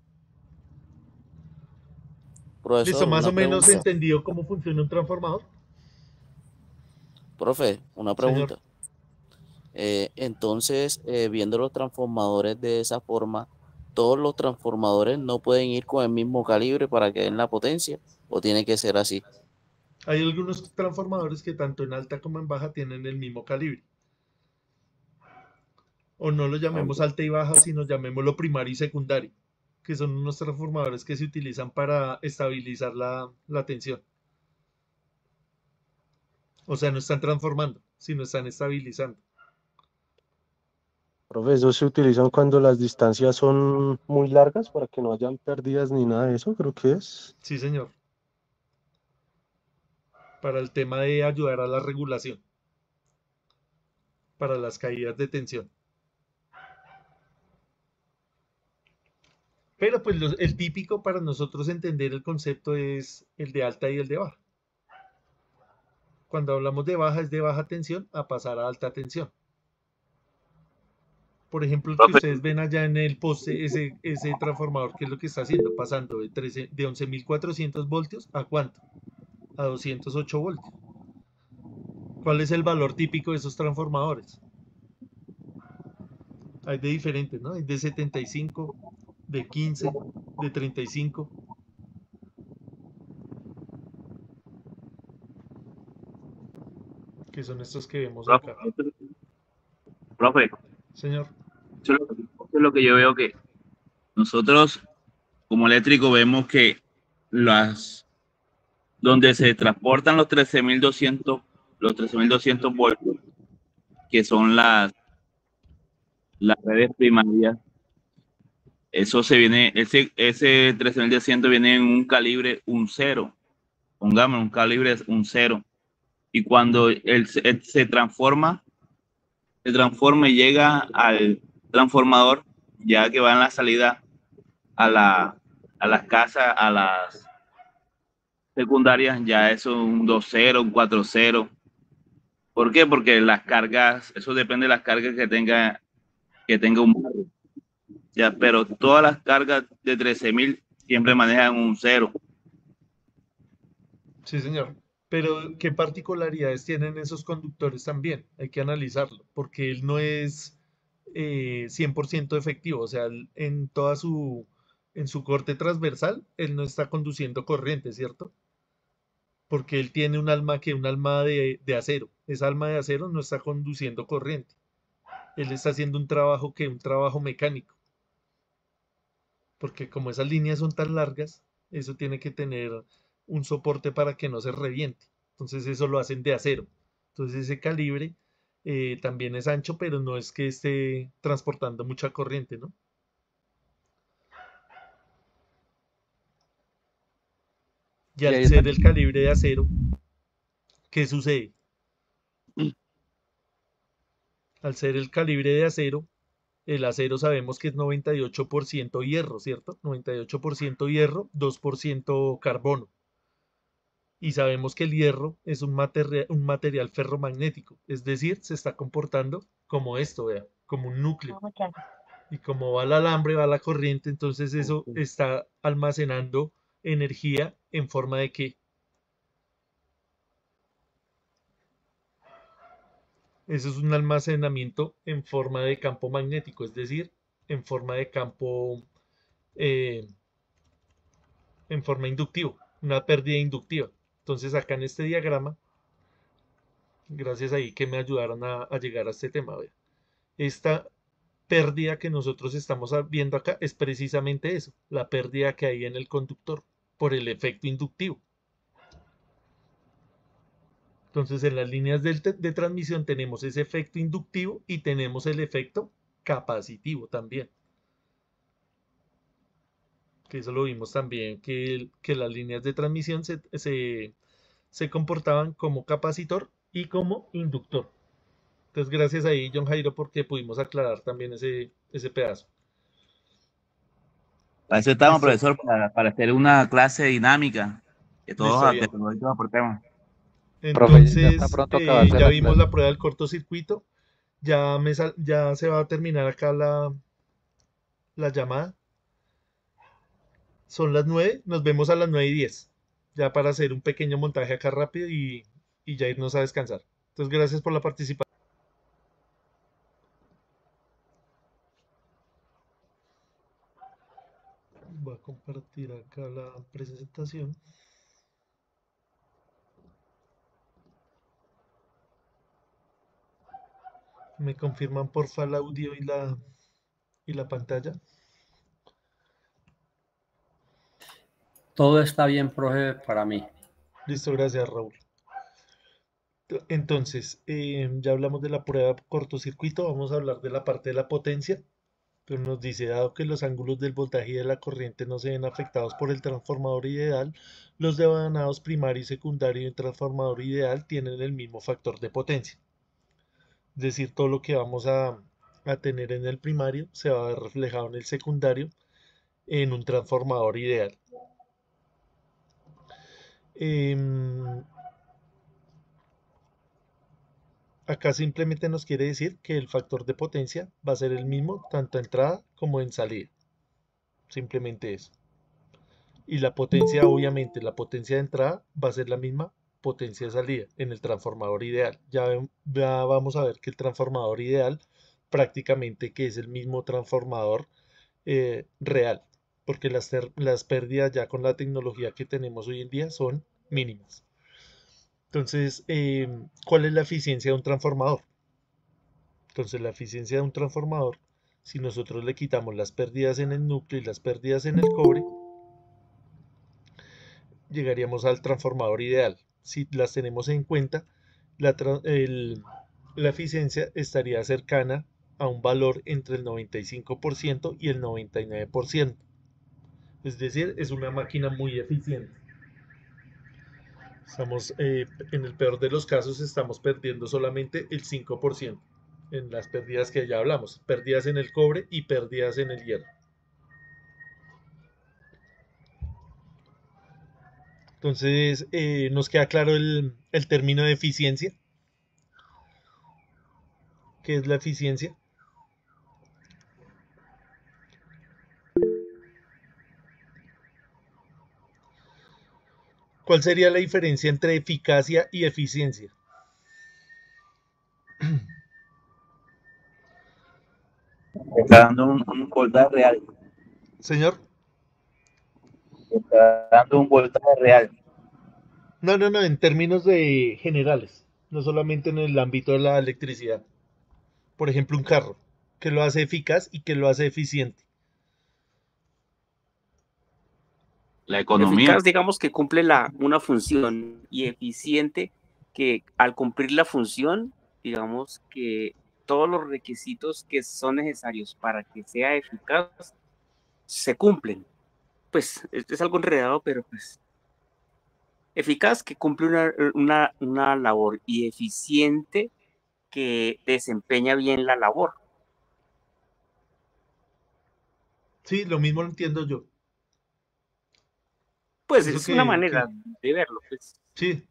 Profesor, ¿Listo? ¿Más o menos pregunta. entendido cómo funciona un transformador? Profe, una pregunta. Entonces, viendo los transformadores de esa forma, ¿todos los transformadores no pueden ir con el mismo calibre para que den la potencia? ¿O tiene que ser así? Hay algunos transformadores que tanto en alta como en baja tienen el mismo calibre. O no lo llamemos alta y baja, sino llamémoslo primario y secundario, que son unos transformadores que se utilizan para estabilizar la tensión. O sea, no están transformando, sino están estabilizando. Profe, ¿esos se utilizan cuando las distancias son muy largas para que no hayan pérdidas ni nada de eso? Creo que es. Sí, señor. Para el tema de ayudar a la regulación, para las caídas de tensión. Pero pues el típico para nosotros entender el concepto es el de alta y el de baja. Cuando hablamos de baja es de baja tensión a pasar a alta tensión. Por ejemplo, el que Profe, ustedes ven allá en el poste, ese transformador, ¿qué es lo que está haciendo? Pasando de 11.400 voltios a ¿cuánto? A 208 voltios. ¿Cuál es el valor típico de esos transformadores? Hay de diferentes, ¿no? Hay de 75, de 15, de 35. Que son estos que vemos profe, acá. profe, Señor. eso es lo que yo veo que nosotros como eléctricos vemos que las donde se transportan los 13.200 voltios, que son las redes primarias, eso se viene, ese 13.200 viene en un calibre un cero, pongamos un calibre un cero, y cuando él se transforma y llega al transformador, ya que va en la salida a las casas, a las secundarias, ya eso es un 2.0, un 4.0. ¿Por qué? Porque las cargas, eso depende de las cargas que tenga un barrio. Ya, pero todas las cargas de 13.000 siempre manejan un cero. Sí, señor. Pero, ¿qué particularidades tienen esos conductores también? Hay que analizarlo, porque él no es 100% efectivo. O sea, en su corte transversal, él no está conduciendo corriente, ¿cierto? Porque él tiene un alma de acero. Esa alma de acero no está conduciendo corriente. Él está haciendo un trabajo mecánico. Porque como esas líneas son tan largas, eso tiene que tener un soporte para que no se reviente. Entonces eso lo hacen de acero. Entonces ese calibre también es ancho, pero no es que esté transportando mucha corriente, ¿no? Y Y al ahí está. ser el calibre de acero, ¿qué sucede? Al ser el calibre de acero, el acero sabemos que es 98% hierro, ¿cierto? 98% hierro, 2% carbono. Y sabemos que el hierro es un material ferromagnético, es decir, se está comportando como esto, vea, como un núcleo. Y como va el alambre, va la corriente, entonces eso está almacenando energía en forma de ¿qué? Eso es un almacenamiento en forma de campo magnético, es decir, en forma de campo, eh, en forma inductivo, una pérdida inductiva. Entonces acá en este diagrama, gracias ahí que me ayudaron a llegar a este tema, vea. Esta pérdida que nosotros estamos viendo acá es precisamente eso, la pérdida que hay en el conductor por el efecto inductivo. Entonces, en las líneas de transmisión tenemos ese efecto inductivo y tenemos el efecto capacitivo también. Que eso lo vimos también, que las líneas de transmisión se comportaban como capacitor y como inductor. Entonces, gracias ahí, John Jairo, porque pudimos aclarar también ese pedazo. Para eso estamos, Listo, profesor, para hacer una clase dinámica, que listo, todos bien. aportemos. Profe, ya está Entonces, pronto a acabarse ya la vimos clase. la prueba del cortocircuito. Ya se va a terminar acá la llamada. Son las 9. Nos vemos a las 9:10. Ya para hacer un pequeño montaje acá rápido y ya irnos a descansar. Entonces, gracias por la participación. Voy a compartir acá la presentación. ¿Me confirman porfa el audio y la pantalla? Todo está bien, profe, para mí. Listo, gracias Raúl. Entonces, ya hablamos de la prueba de cortocircuito, vamos a hablar de la parte de la potencia. Pero nos dice, dado que los ángulos del voltaje y de la corriente no se ven afectados por el transformador ideal, los devanados primario y secundario del transformador ideal tienen el mismo factor de potencia. Es decir, todo lo que vamos a tener en el primario se va a ver reflejado en el secundario en un transformador ideal. Acá simplemente nos quiere decir que el factor de potencia va a ser el mismo tanto en entrada como en salida. Simplemente eso. Y la potencia, obviamente, la potencia de entrada va a ser la misma potencia de salida en el transformador ideal. Ya vamos a ver que el transformador ideal prácticamente que es el mismo transformador real, porque las pérdidas ya con la tecnología que tenemos hoy en día son mínimas. Entonces, ¿cuál es la eficiencia de un transformador? Entonces, la eficiencia de un transformador, si nosotros le quitamos las pérdidas en el núcleo y las pérdidas en el cobre, llegaríamos al transformador ideal. Si las tenemos en cuenta, la eficiencia estaría cercana a un valor entre el 95% y el 99%. Es decir, es una máquina muy eficiente. Estamos, en el peor de los casos, estamos perdiendo solamente el 5% en las pérdidas que ya hablamos. Pérdidas en el cobre y pérdidas en el hierro. Entonces, nos queda claro el término de eficiencia. ¿Qué es la eficiencia? ¿Cuál sería la diferencia entre eficacia y eficiencia? Está dando un voltaje real. Señor. Está dando un voltaje real. No, en términos de generales, no solamente en el ámbito de la electricidad. Por ejemplo, un carro, que lo hace eficaz y que lo hace eficiente. La economía. Eficaz, digamos que cumple una función, y eficiente, que al cumplir la función, digamos que todos los requisitos que son necesarios para que sea eficaz se cumplen. Pues es algo enredado, pero pues eficaz, que cumple una labor, y eficiente, que desempeña bien la labor. Sí, lo mismo lo entiendo yo. Pues es una manera de verlo. Pues. Sí,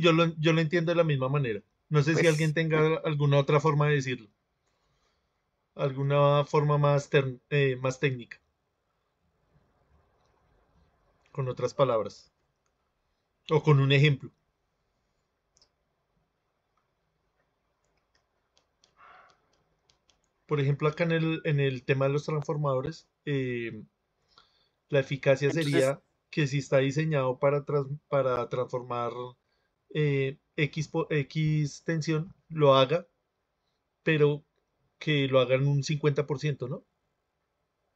yo lo entiendo de la misma manera. No sé si alguien tenga alguna otra forma de decirlo. Alguna forma más técnica. Con otras palabras. O con un ejemplo. Por ejemplo, acá en el tema de los transformadores, la eficacia sería que si está diseñado para transformar X tensión, lo haga, pero que lo haga en un 50%, ¿no? O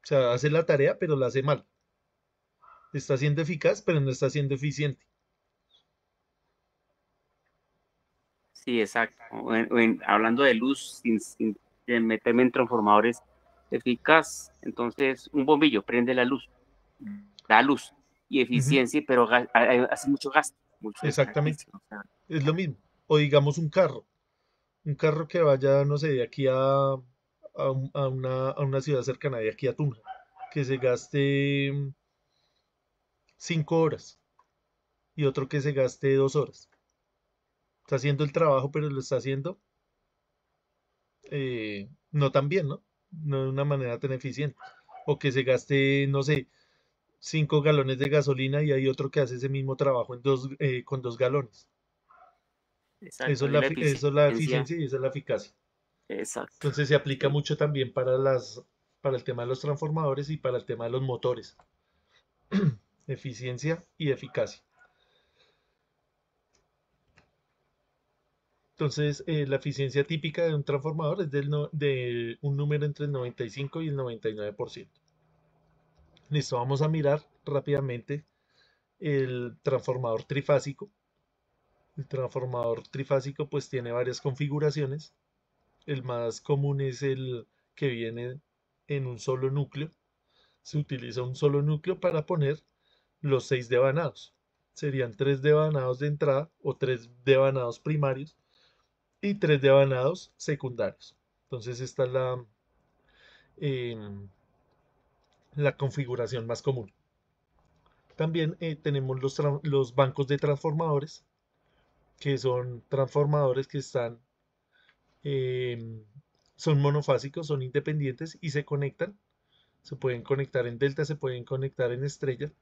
sea, hace la tarea, pero la hace mal. Está siendo eficaz, pero no está siendo eficiente. Sí, exacto. Hablando de luz, sin meterme en transformadores eficaz, entonces un bombillo prende la luz, da luz y eficiencia, pero hace mucho gasto. Exactamente. O sea, es lo mismo. O digamos un carro que vaya, no sé, de aquí a una ciudad cercana, de aquí a Tunja, que se gaste 5 horas y otro que se gaste 2 horas. Está haciendo el trabajo, pero lo está haciendo no tan bien, ¿no? No de una manera tan eficiente. O que se gaste, no sé, 5 galones de gasolina y hay otro que hace ese mismo trabajo con 2 galones. Exacto, eso es la eficiencia y esa es la eficacia. Exacto. Entonces se aplica mucho también para el tema de los transformadores y para el tema de los motores. Eficiencia y eficacia. Entonces, la eficiencia típica de un transformador es de un número entre el 95 y el 99%. Listo, vamos a mirar rápidamente el transformador trifásico. El transformador trifásico pues tiene varias configuraciones. El más común es el que viene en un solo núcleo. Se utiliza un solo núcleo para poner los 6 devanados. Serían 3 devanados de entrada o 3 devanados primarios y 3 devanados secundarios. Entonces esta es la configuración más común. También tenemos los bancos de transformadores, que son transformadores que son monofásicos, son independientes y se conectan. Se pueden conectar en delta, se pueden conectar en estrella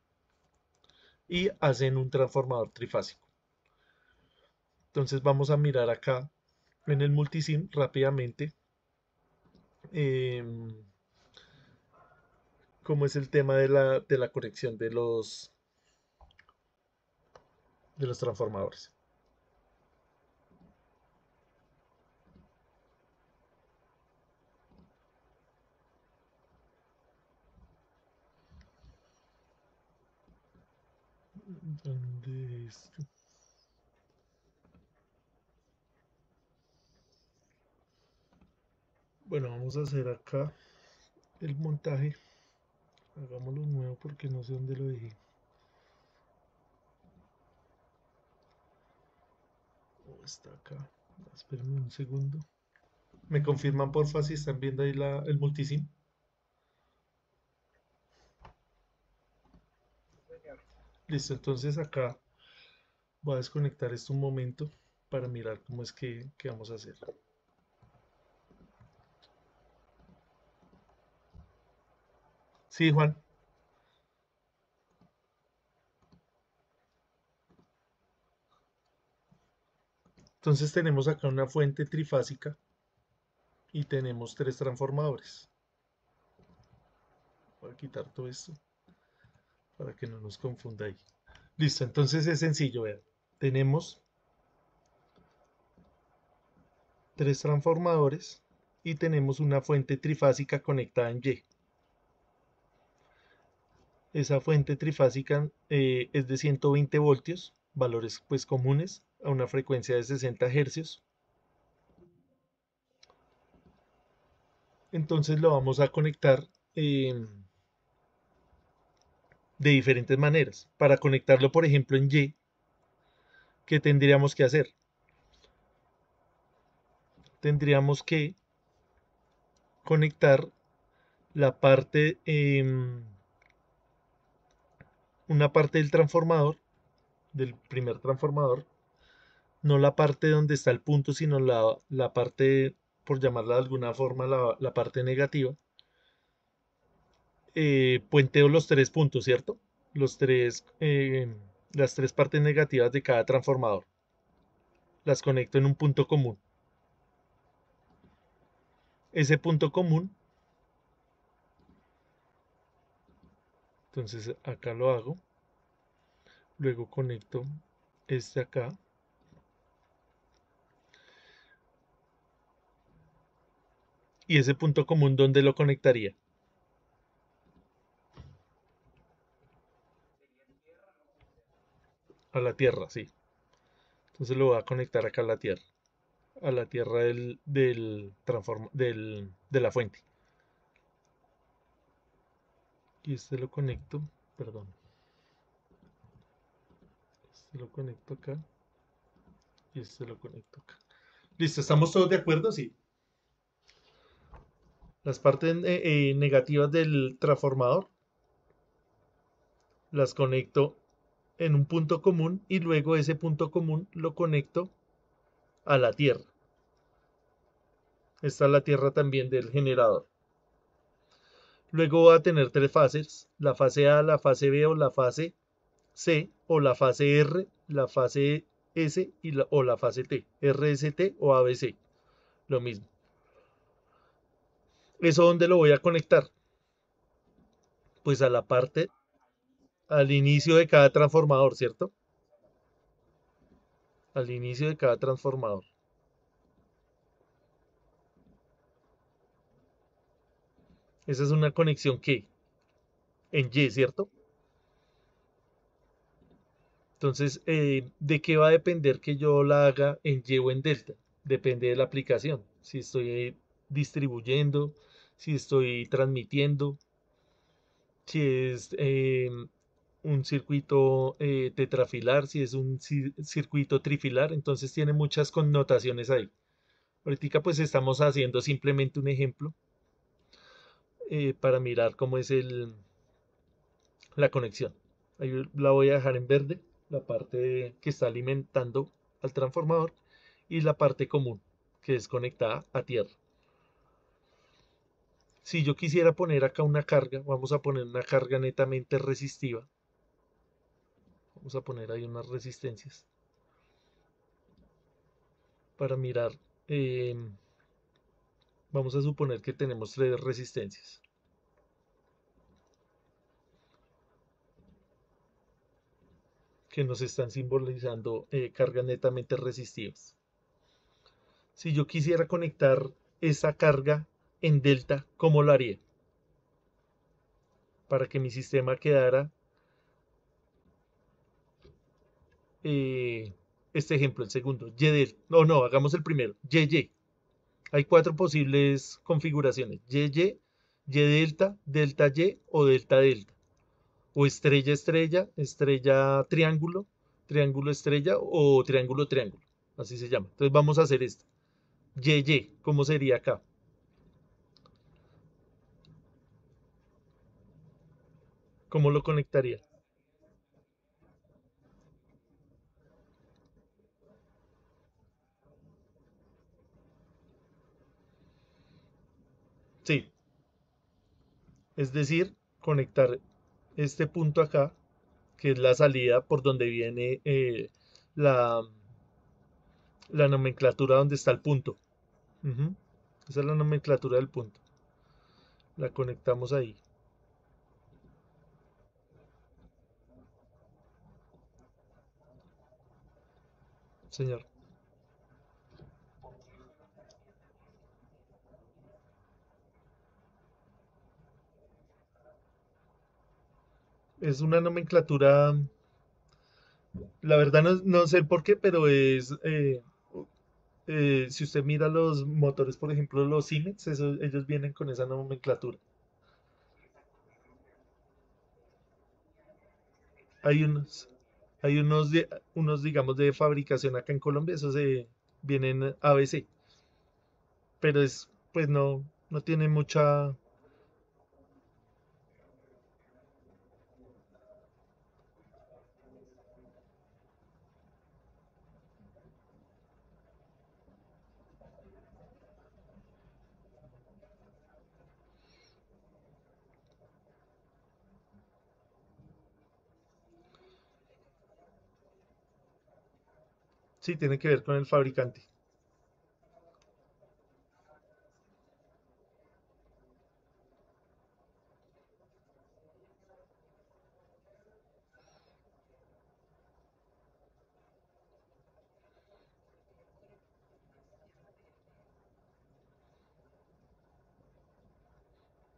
y hacen un transformador trifásico. Entonces vamos a mirar acá en el multisim rápidamente cómo es el tema de la conexión de los transformadores. ¿Dónde está? Bueno, vamos a hacer acá el montaje. Hagámoslo nuevo porque no sé dónde lo dejé. Está acá. Espérenme un segundo. ¿Me confirman porfa si están viendo ahí el multisim? Listo, entonces acá voy a desconectar esto un momento para mirar cómo es que vamos a hacer. Sí, Juan. Entonces tenemos acá una fuente trifásica y tenemos 3 transformadores. Voy a quitar todo esto para que no nos confunda ahí. Listo, entonces es sencillo, vean. Tenemos 3 transformadores y tenemos una fuente trifásica conectada en Y. Esa fuente trifásica es de 120 voltios, valores pues comunes, a una frecuencia de 60 hercios. Entonces lo vamos a conectar de diferentes maneras. Para conectarlo, por ejemplo, en Y, ¿qué tendríamos que hacer? Tendríamos que conectar la parte, una parte del transformador, del primer transformador, no la parte donde está el punto, sino la parte, por llamarla de alguna forma, la parte negativa. Puenteo los 3 puntos, ¿cierto? Las 3 partes negativas de cada transformador. Las conecto en un punto común. Ese punto común, entonces acá lo hago. Luego conecto este acá. Y ese punto común, ¿dónde lo conectaría? A la tierra, sí. Entonces lo voy a conectar acá a la tierra. A la tierra de la fuente. Y este lo conecto, perdón. Este lo conecto acá. Y este lo conecto acá. Listo, ¿estamos todos de acuerdo? Sí. Las partes negativas del transformador las conecto en un punto común y luego ese punto común lo conecto a la tierra. Esta es la tierra también del generador. Luego va a tener 3 fases, la fase A, la fase B o la fase C, o la fase R, la fase S o la fase T, RST o ABC, lo mismo. ¿Eso dónde lo voy a conectar? Pues a la parte, al inicio de cada transformador, ¿cierto? Al inicio de cada transformador. Esa es una conexión que en Y, ¿cierto? Entonces, ¿de qué va a depender que yo la haga en Y o en delta? Depende de la aplicación. Si estoy distribuyendo, si estoy transmitiendo, si es un circuito tetrafilar, si es un circuito trifilar, entonces tiene muchas connotaciones ahí. Ahorita pues estamos haciendo simplemente un ejemplo para mirar cómo es la conexión. Ahí la voy a dejar en verde, la parte que está alimentando al transformador y la parte común que es conectada a tierra. Si yo quisiera poner acá una carga, vamos a poner una carga netamente resistiva. Vamos a poner ahí unas resistencias para mirar. Vamos a suponer que tenemos 3 resistencias. Que nos están simbolizando cargas netamente resistivas. Si yo quisiera conectar esa carga en delta, ¿cómo lo haría? Para que mi sistema quedara este ejemplo, el segundo, Y delta. No, no, hagamos el primero, Y. Hay 4 posibles configuraciones, Y, Y delta, delta Y o delta delta. O estrella estrella, estrella triángulo, triángulo estrella o triángulo triángulo. Así se llama. Entonces vamos a hacer esto. Y, ¿cómo sería acá? ¿Cómo lo conectaría? Sí, es decir, conectar este punto acá, que es la salida por donde viene la, la nomenclatura donde está el punto. Ujú. Esa es la nomenclatura del punto. La conectamos ahí. Señor. Es una nomenclatura, la verdad no sé por qué, pero es, si usted mira los motores, por ejemplo, los Siemens, ellos vienen con esa nomenclatura. Hay unos, hay unos, digamos, de fabricación acá en Colombia, esos vienen ABC, pero es, pues no tiene mucha, sí, tiene que ver con el fabricante.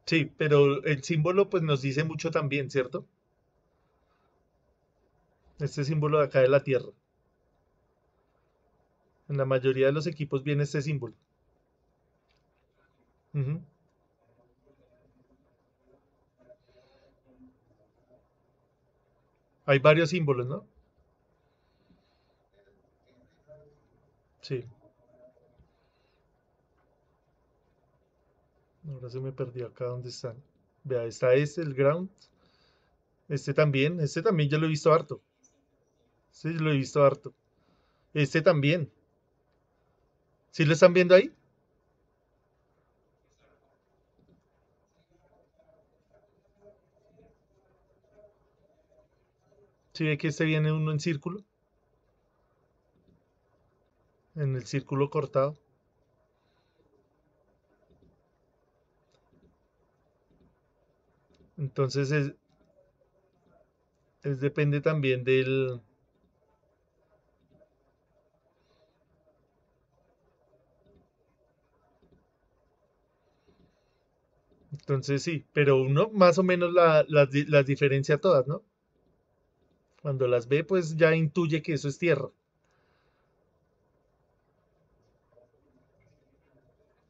Sí, pero el símbolo pues nos dice mucho también, ¿cierto? Este símbolo de acá de la Tierra. En la mayoría de los equipos viene este símbolo. Ujú. Hay varios símbolos, ¿no? Sí. Ahora se me perdió acá donde están. Vea, está este, el ground. Este también yo lo he visto harto. Sí, lo he visto harto. Este también. ¿Sí lo están viendo ahí? Sí, ve que este viene uno en círculo, en el círculo cortado. Entonces depende también Entonces sí, pero uno más o menos las diferencia todas, ¿no? Cuando las ve, pues ya intuye que eso es tierra.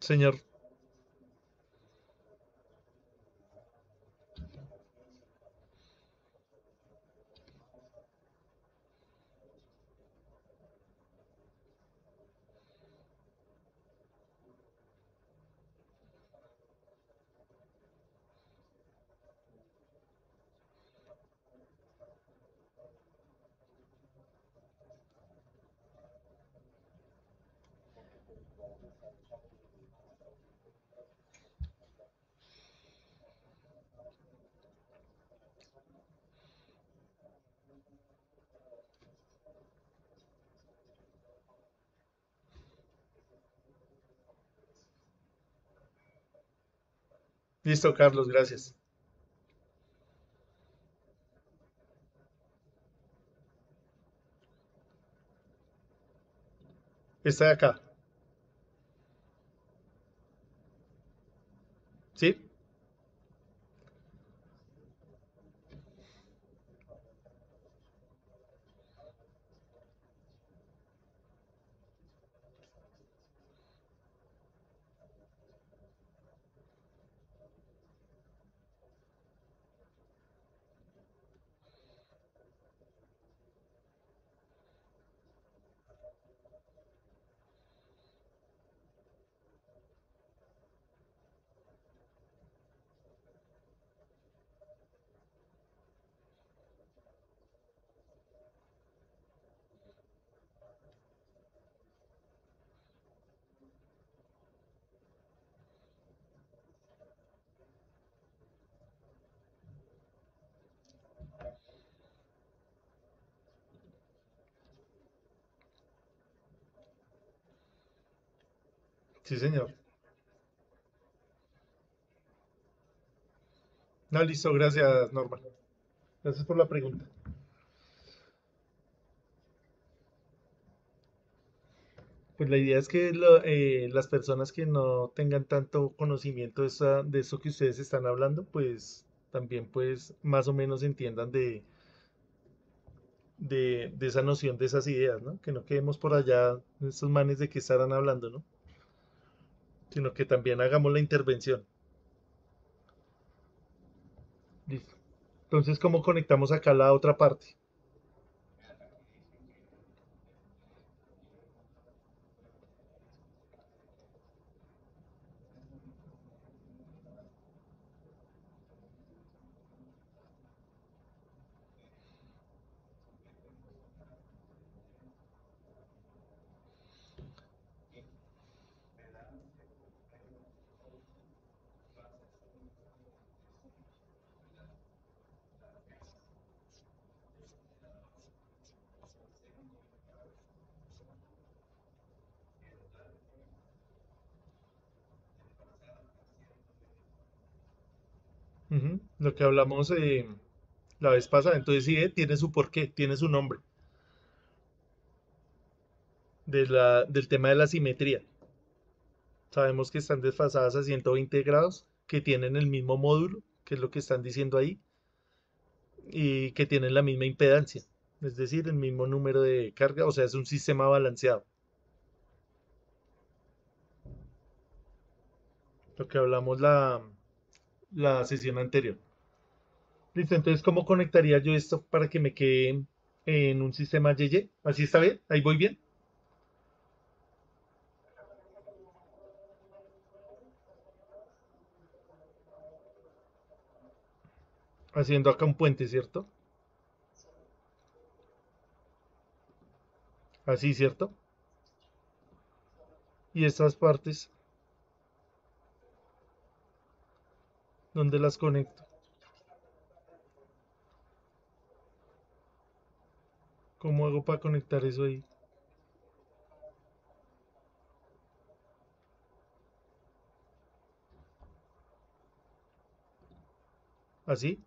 Señor, listo, Carlos, gracias. Está acá, ¿sí? Sí, señor. No, listo, gracias, Norma. Gracias por la pregunta. Pues la idea es que las personas que no tengan tanto conocimiento de eso que ustedes están hablando, pues también pues más o menos entiendan de esa noción, de esas ideas, ¿no? Que no quedemos por allá, estos manes de qué estarán hablando, ¿no? Sino que también hagamos la intervención. Listo. Entonces, ¿cómo conectamos acá la otra parte? Ujú, lo que hablamos la vez pasada. Entonces, sí, tiene su porqué, tiene su nombre, del tema de la simetría. Sabemos que están desfasadas a 120 grados, que tienen el mismo módulo, que es lo que están diciendo ahí, y que tienen la misma impedancia, es decir, el mismo número de carga, o sea, es un sistema balanceado. Lo que hablamos la sesión anterior. Listo, entonces, ¿cómo conectaría yo esto para que me quede en un sistema YY? ¿Así está bien? ¿Ahí voy bien? Haciendo acá un puente, ¿cierto? Así, ¿cierto? Y estas partes, ¿dónde las conecto? ¿Cómo hago para conectar eso ahí? ¿Así?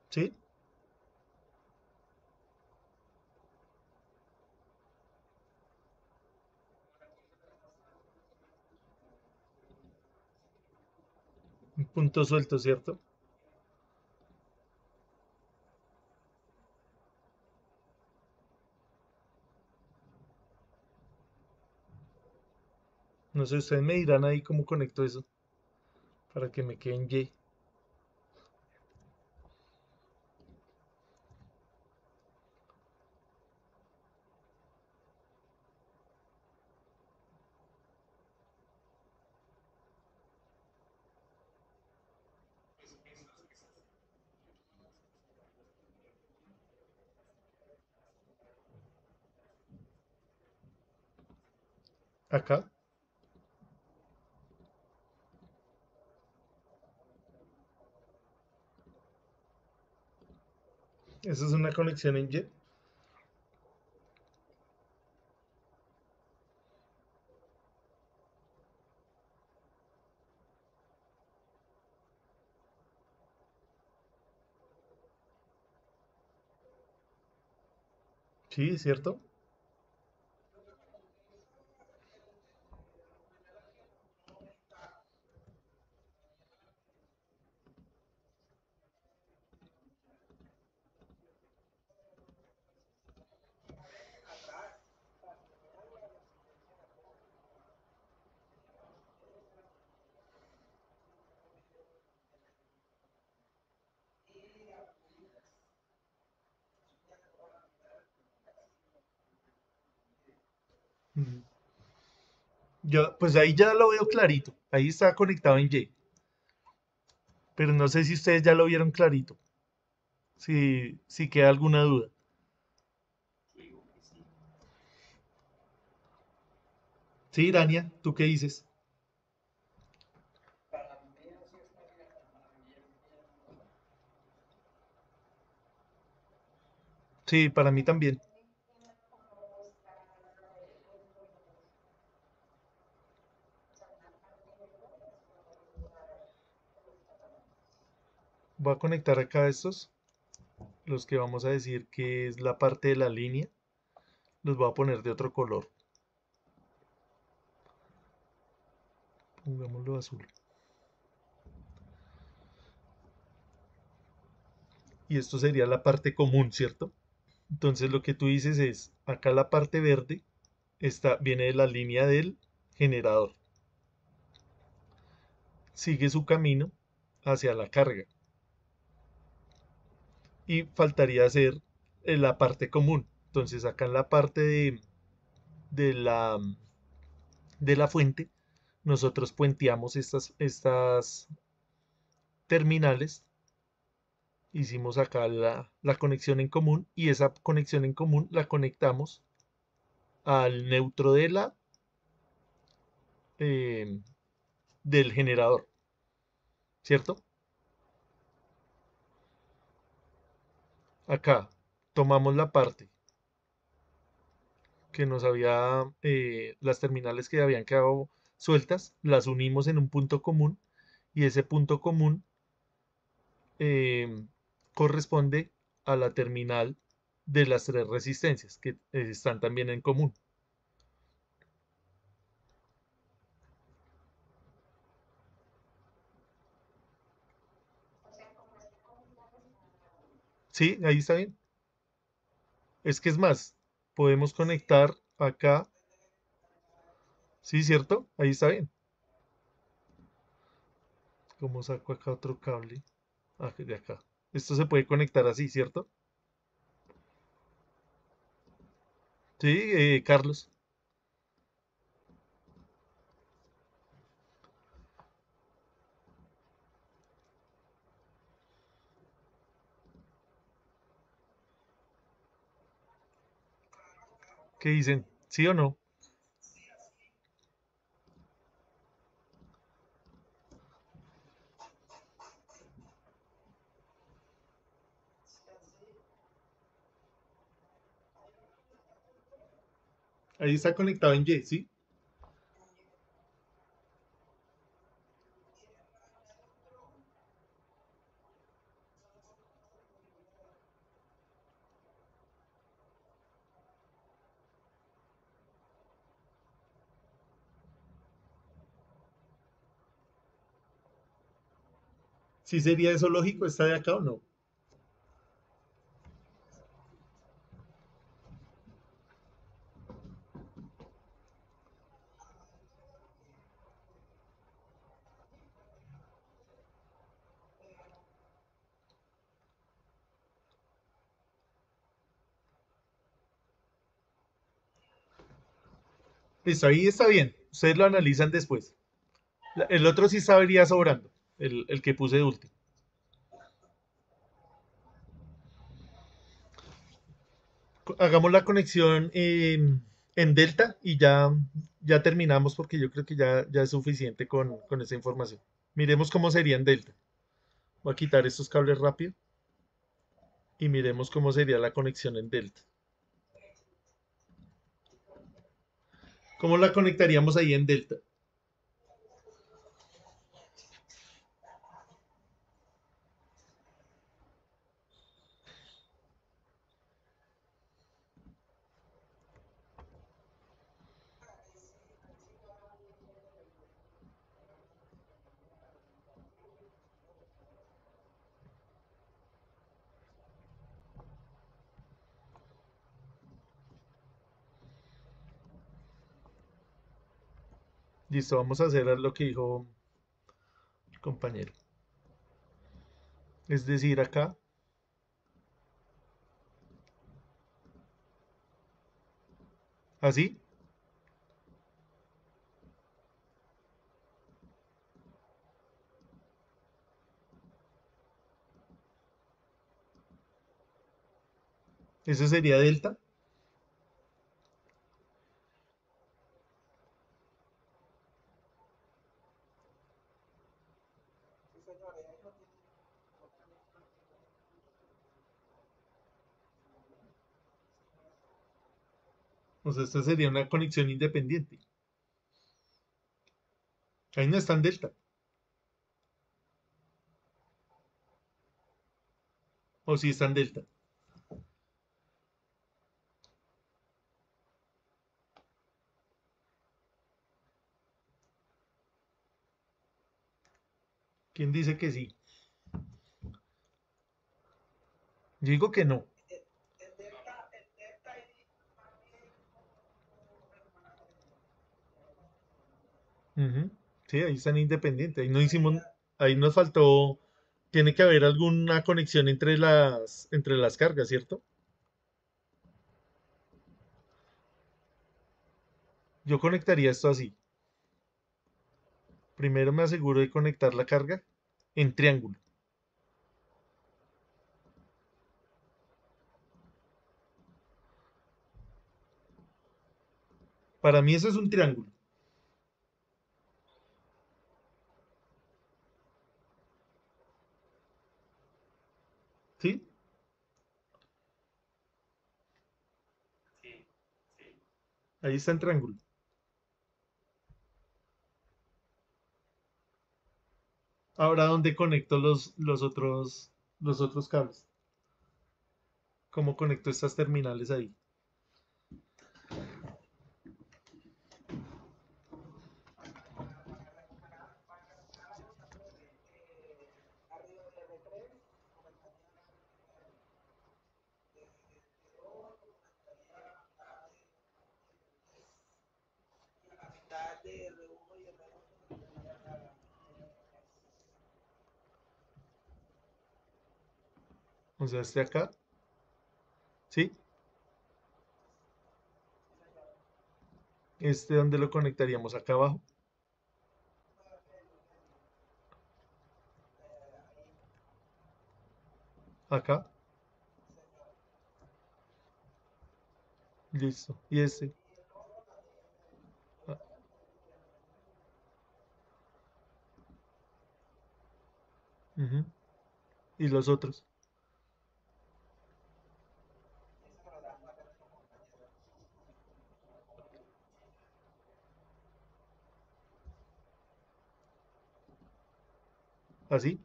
¿Sí? puntos sueltos, ¿cierto? No sé, ustedes me dirán ahí cómo conecto eso para que me quede en Y. Acá. Esa es una conexión en Y. Sí, ¿cierto? Mm. Pues ahí ya lo veo clarito. Ahí está conectado en Y. Pero no sé si ustedes ya lo vieron clarito. Si queda alguna duda. Sí, Irania, ¿tú qué dices? Sí, para mí también. Voy a conectar acá estos, los que vamos a decir que es la parte de la línea. Los voy a poner de otro color. Pongámoslo azul. Y esto sería la parte común, ¿cierto? Entonces lo que tú dices es, acá la parte verde viene de la línea del generador. Sigue su camino hacia la carga. Y faltaría hacer la parte común. Entonces acá en la parte de la, de la fuente, nosotros puenteamos estas terminales. Hicimos acá la conexión en común y esa conexión en común la conectamos al neutro eh, del generador, ¿cierto? Acá tomamos la parte que nos había, las terminales que habían quedado sueltas, las unimos en un punto común y ese punto común eh, corresponde a la terminal de las tres resistencias que están también en común. Sí, ahí está bien. Es que es más, podemos conectar acá. Sí, ¿cierto? Ahí está bien. ¿Cómo saco acá otro cable? Ah, de acá. Esto se puede conectar así, ¿cierto? Sí, Carlos. ¿Qué dicen? ¿Sí o no? Ahí está conectado en Y, ¿sí? ¿Sí sería eso lógico, esta de acá o no? Listo, ahí está bien. Ustedes lo analizan después. El otro sí estaría sobrando, el que puse de último. Hagamos la conexión en Delta y ya terminamos porque yo creo que ya es suficiente con esa información. Miremos cómo sería en Delta. Voy a quitar estos cables rápido y miremos cómo sería la conexión en Delta. ¿Cómo la conectaríamos ahí en Delta? Listo, vamos a hacer lo que dijo el compañero. Es decir, acá. Así. Ese sería delta. O sea, esta sería una conexión independiente. Ahí no está en delta. O sí está en delta. ¿Quién dice que sí? Yo digo que no. Ujú. Sí, ahí están independientes. Ahí no hicimos, ahí nos faltó, tiene que haber alguna conexión entre las cargas, ¿cierto? Yo conectaría esto así. Primero me aseguro de conectar la carga en triángulo. Para mí eso es un triángulo. ¿Sí? Ahí está en triángulo. Ahora, ¿dónde conecto los otros cables? ¿Cómo conecto estas terminales ahí? O sea, este acá. ¿Sí? Este, ¿dónde lo conectaríamos? Acá abajo. Acá. Listo. Y este. Ah, ujú. Y los otros. ¿Así?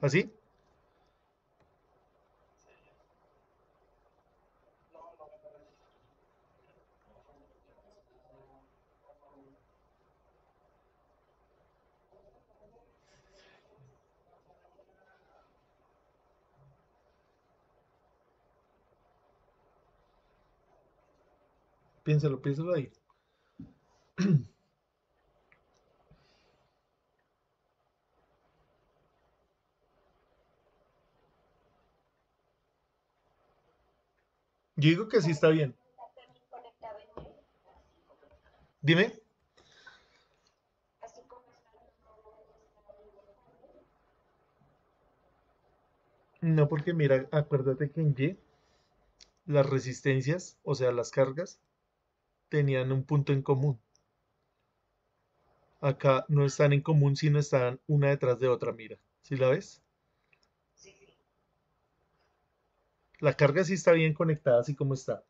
¿Así? Piénselo ahí. Yo digo que sí está bien. Dime. No, porque mira, acuérdate que en Y las resistencias, o sea, las cargas, tenían un punto en común. Acá no están en común, sino están una detrás de otra, mira. ¿Sí la ves? La carga sí está bien conectada, así como está.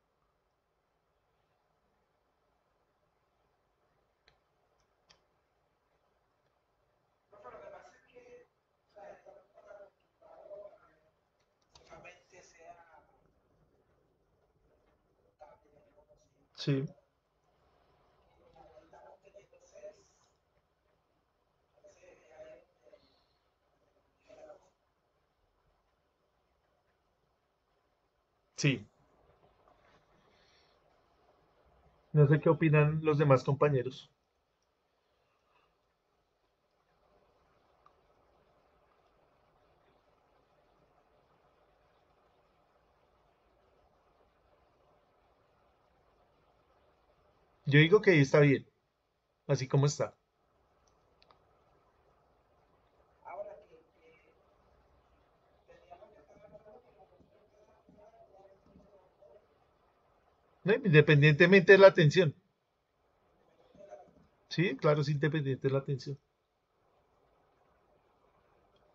Sí, sí. No sé qué opinan los demás compañeros. Yo digo que ahí está bien, así como está. ¿No? Independientemente de la tensión. Sí, claro, es independiente de la tensión.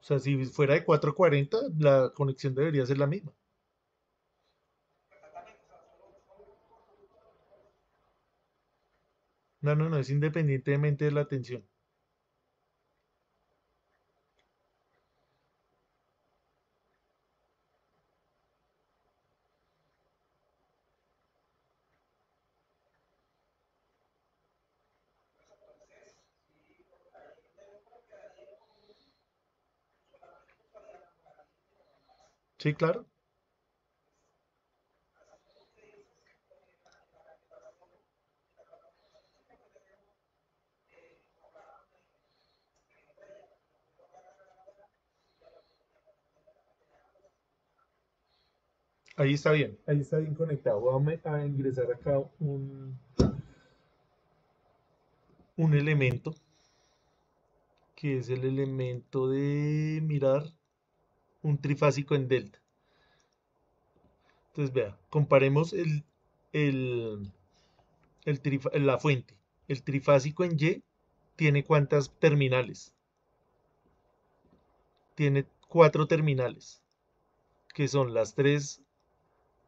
O sea, si fuera de 440, la conexión debería ser la misma. No, no, no, es independientemente de la tensión. Sí, claro. Ahí está bien conectado. Vamos a ingresar acá un elemento, que es el elemento de mirar un trifásico en delta. Entonces, vea, comparemos el, la fuente. El trifásico en Y tiene ¿cuántas terminales? Tiene 4 terminales, que son las 3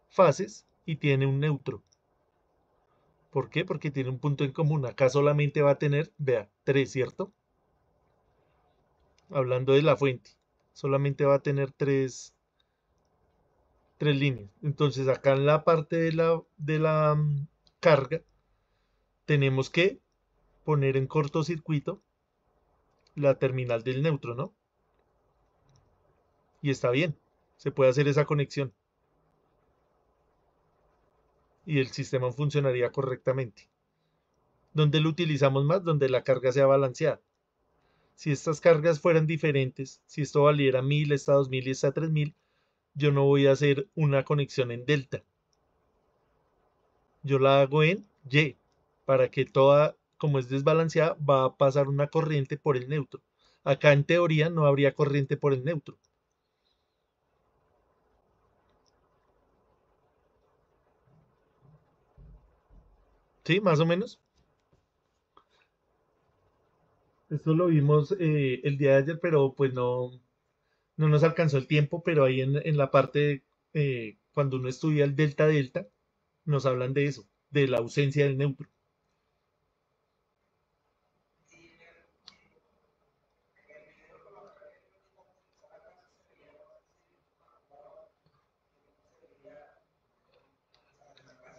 fases y tiene un neutro. ¿Por qué? Porque tiene un punto en común. Acá solamente va a tener, vea, 3, ¿cierto? Hablando de la fuente, solamente va a tener 3 líneas. Entonces acá en la parte de la carga tenemos que poner en cortocircuito la terminal del neutro, ¿no? Y está bien, se puede hacer esa conexión y el sistema funcionaría correctamente. ¿Dónde lo utilizamos más? Donde la carga sea balanceada. Si estas cargas fueran diferentes, si esto valiera 1000, esta 2000 y esta 3000, yo no voy a hacer una conexión en delta. Yo la hago en Y, para que toda, como es desbalanceada, va a pasar una corriente por el neutro. Acá en teoría no habría corriente por el neutro. ¿Sí? Más o menos. Esto lo vimos el día de ayer, pero pues no nos alcanzó el tiempo, pero ahí en la parte, cuando uno estudia el delta delta, nos hablan de eso, de la ausencia del neutro.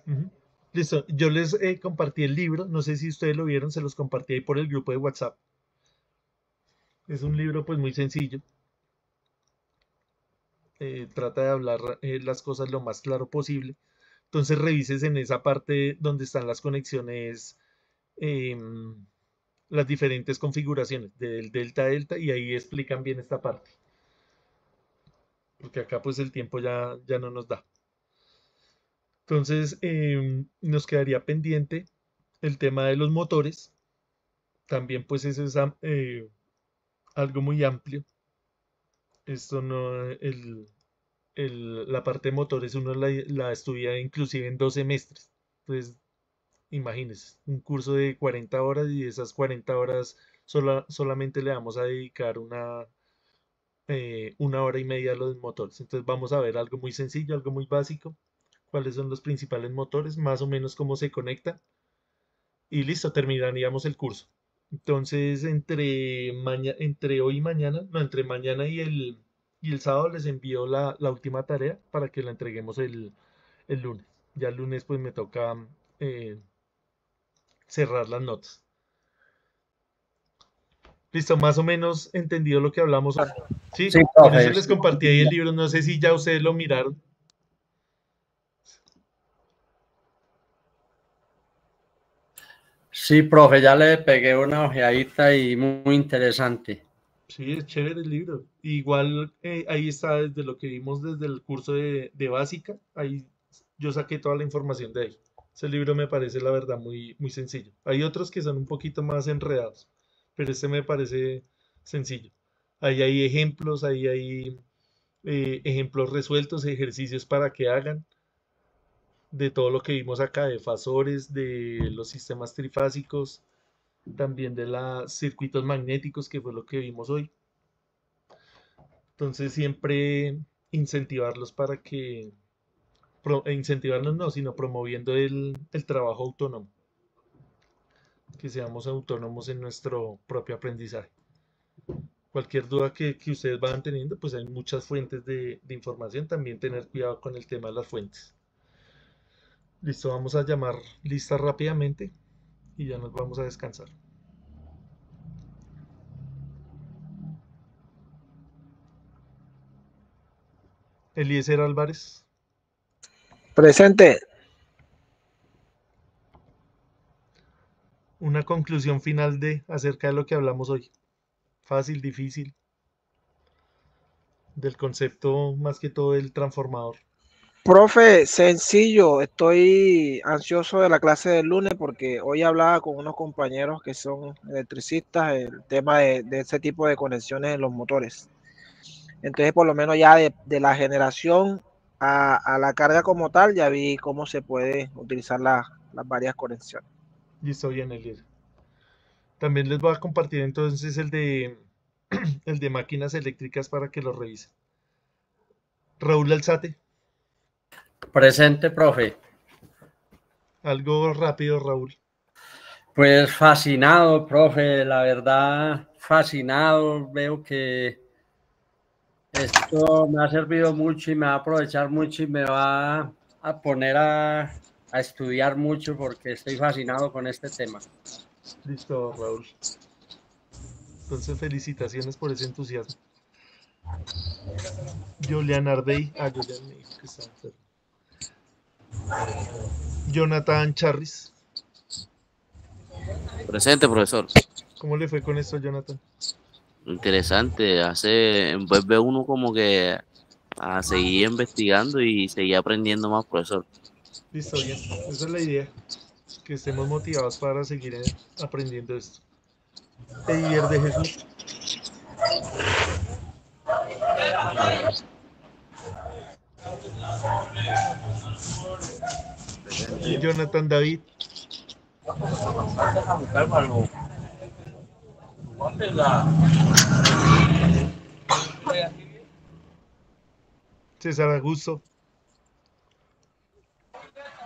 Ujú. Listo, yo les compartí el libro, no sé si ustedes lo vieron, se los compartí ahí por el grupo de WhatsApp. Es un libro pues muy sencillo, trata de hablar las cosas lo más claro posible. Entonces revises en esa parte donde están las conexiones, las diferentes configuraciones del delta, y ahí explican bien esta parte. Porque acá pues el tiempo ya no nos da. Entonces nos quedaría pendiente el tema de los motores. También pues eso es algo muy amplio. Esto no, la parte de motores uno la estudia inclusive en 2 semestres. Entonces, imagínense, un curso de 40 horas y de esas 40 horas solamente le vamos a dedicar una hora y media a los motores. Entonces vamos a ver algo muy sencillo, algo muy básico. Cuáles son los principales motores, más o menos cómo se conectan. Y listo, terminaríamos el curso. Entonces, entre hoy y mañana, no, entre mañana y el sábado les envío la última tarea para que la entreguemos el lunes. Ya el lunes pues me toca cerrar las notas. Listo, más o menos entendido lo que hablamos hoy. Sí, Sí, por profe. eso les compartí ahí el libro. No sé si ya ustedes lo miraron. Sí, profe, ya le pegué una ojeadita y muy interesante. Sí, es chévere el libro. Igual ahí está desde lo que vimos desde el curso de básica. Ahí yo saqué toda la información de ahí. Ese libro me parece la verdad muy, muy sencillo. Hay otros que son un poquito más enredados, pero este me parece sencillo. Ahí hay ejemplos, ahí hay ejemplos resueltos, ejercicios para que hagan de todo lo que vimos acá, de fasores, de los sistemas trifásicos, también de los circuitos magnéticos, que fue lo que vimos hoy. Entonces siempre incentivarlos para que, incentivarlos no, sino promoviendo el trabajo autónomo, que seamos autónomos en nuestro propio aprendizaje. Cualquier duda que ustedes vayan teniendo, pues hay muchas fuentes de información, también tener cuidado con el tema de las fuentes. Listo, vamos a llamar lista rápidamente y ya nos vamos a descansar. Eliezer Álvarez. Presente. Una conclusión final acerca de lo que hablamos hoy. Fácil, difícil. Del concepto más que todo del transformador. Profe, sencillo, estoy ansioso de la clase del lunes porque hoy hablaba con unos compañeros que son electricistas, el tema de ese tipo de conexiones en los motores. Entonces, por lo menos ya de la generación a la carga como tal, ya vi cómo se puede utilizar las varias conexiones. Listo, bien, Eliezer. También les voy a compartir entonces el de máquinas eléctricas para que lo revisen. Raúl Alzate. Presente, profe. Algo rápido, Raúl. Pues fascinado, profe, la verdad, fascinado. Veo que esto me ha servido mucho y me va a aprovechar mucho y me va a poner a estudiar mucho porque estoy fascinado con este tema. Listo, Raúl. Entonces, felicitaciones por ese entusiasmo. Julián Ardey. Julián me dijo que está enfermo. Jonathan Charris. Presente, profesor. ¿Cómo le fue con esto, Jonathan? Interesante. Pues ve uno como que a seguir investigando y seguir aprendiendo más, profesor. Listo, bien. Esa es la idea. Que estemos motivados para seguir aprendiendo esto. Edier de Jesús. Jonathan David. César Augusto.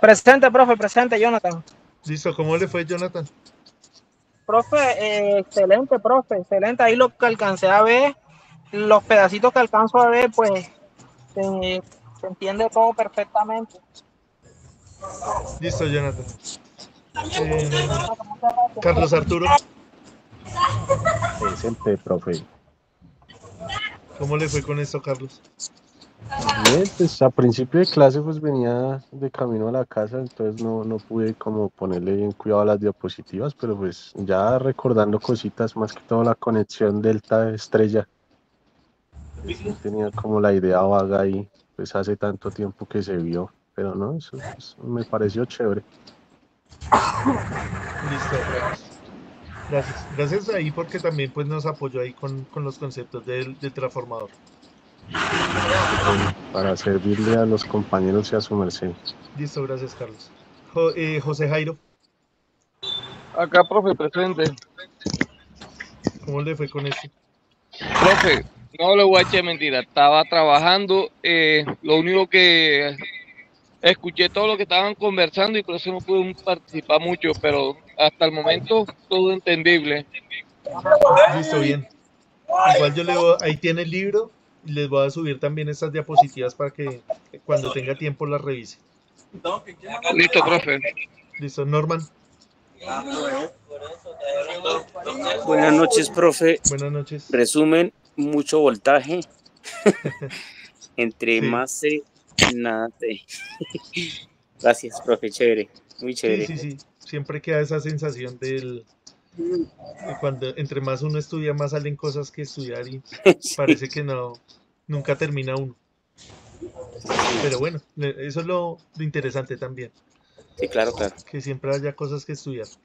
Presente, profe, presente, Jonathan. Listo, ¿cómo le fue, Jonathan? Profe, excelente, profe, excelente. Ahí lo que alcancé a ver, los pedacitos que alcanzo a ver, pues se entiende todo perfectamente. Listo, Jonathan. Carlos Arturo. Presente, profe. ¿Cómo le fue con esto, Carlos? Bien, pues a principio de clase pues venía de camino a la casa, entonces no pude como ponerle bien cuidado a las diapositivas, pero pues ya recordando cositas, más que todo la conexión delta estrella, sí tenía como la idea vaga ahí, pues hace tanto tiempo que se vio, pero no, eso pues, me pareció chévere. Listo, Carlos. Gracias. Gracias ahí porque también pues nos apoyó ahí con los conceptos del transformador. Para servirle a los compañeros y a su merced. Listo, gracias, Carlos. José Jairo, Acá, profe, presente. ¿cómo le fue con esto? Profe, no le voy a echar mentira. Estaba trabajando. Lo único que escuché todo lo que estaban conversando y por eso no pude participar mucho, pero hasta el momento todo entendible. Listo, bien. Igual yo le voy, ahí tiene el libro y les voy a subir también estas diapositivas para que cuando tenga tiempo las revise. Listo, profe. Listo, Norman. Buenas noches, profe. Buenas noches. Resumen, mucho voltaje. Entre Sí. más sé, nada sé. Gracias, profe, chévere. Muy chévere. Sí. Siempre queda esa sensación de cuando entre más uno estudia, más salen cosas que estudiar y Sí. parece que nunca termina uno. Pero bueno, eso es lo interesante también, Sí, claro. que siempre haya cosas que estudiar. Sí,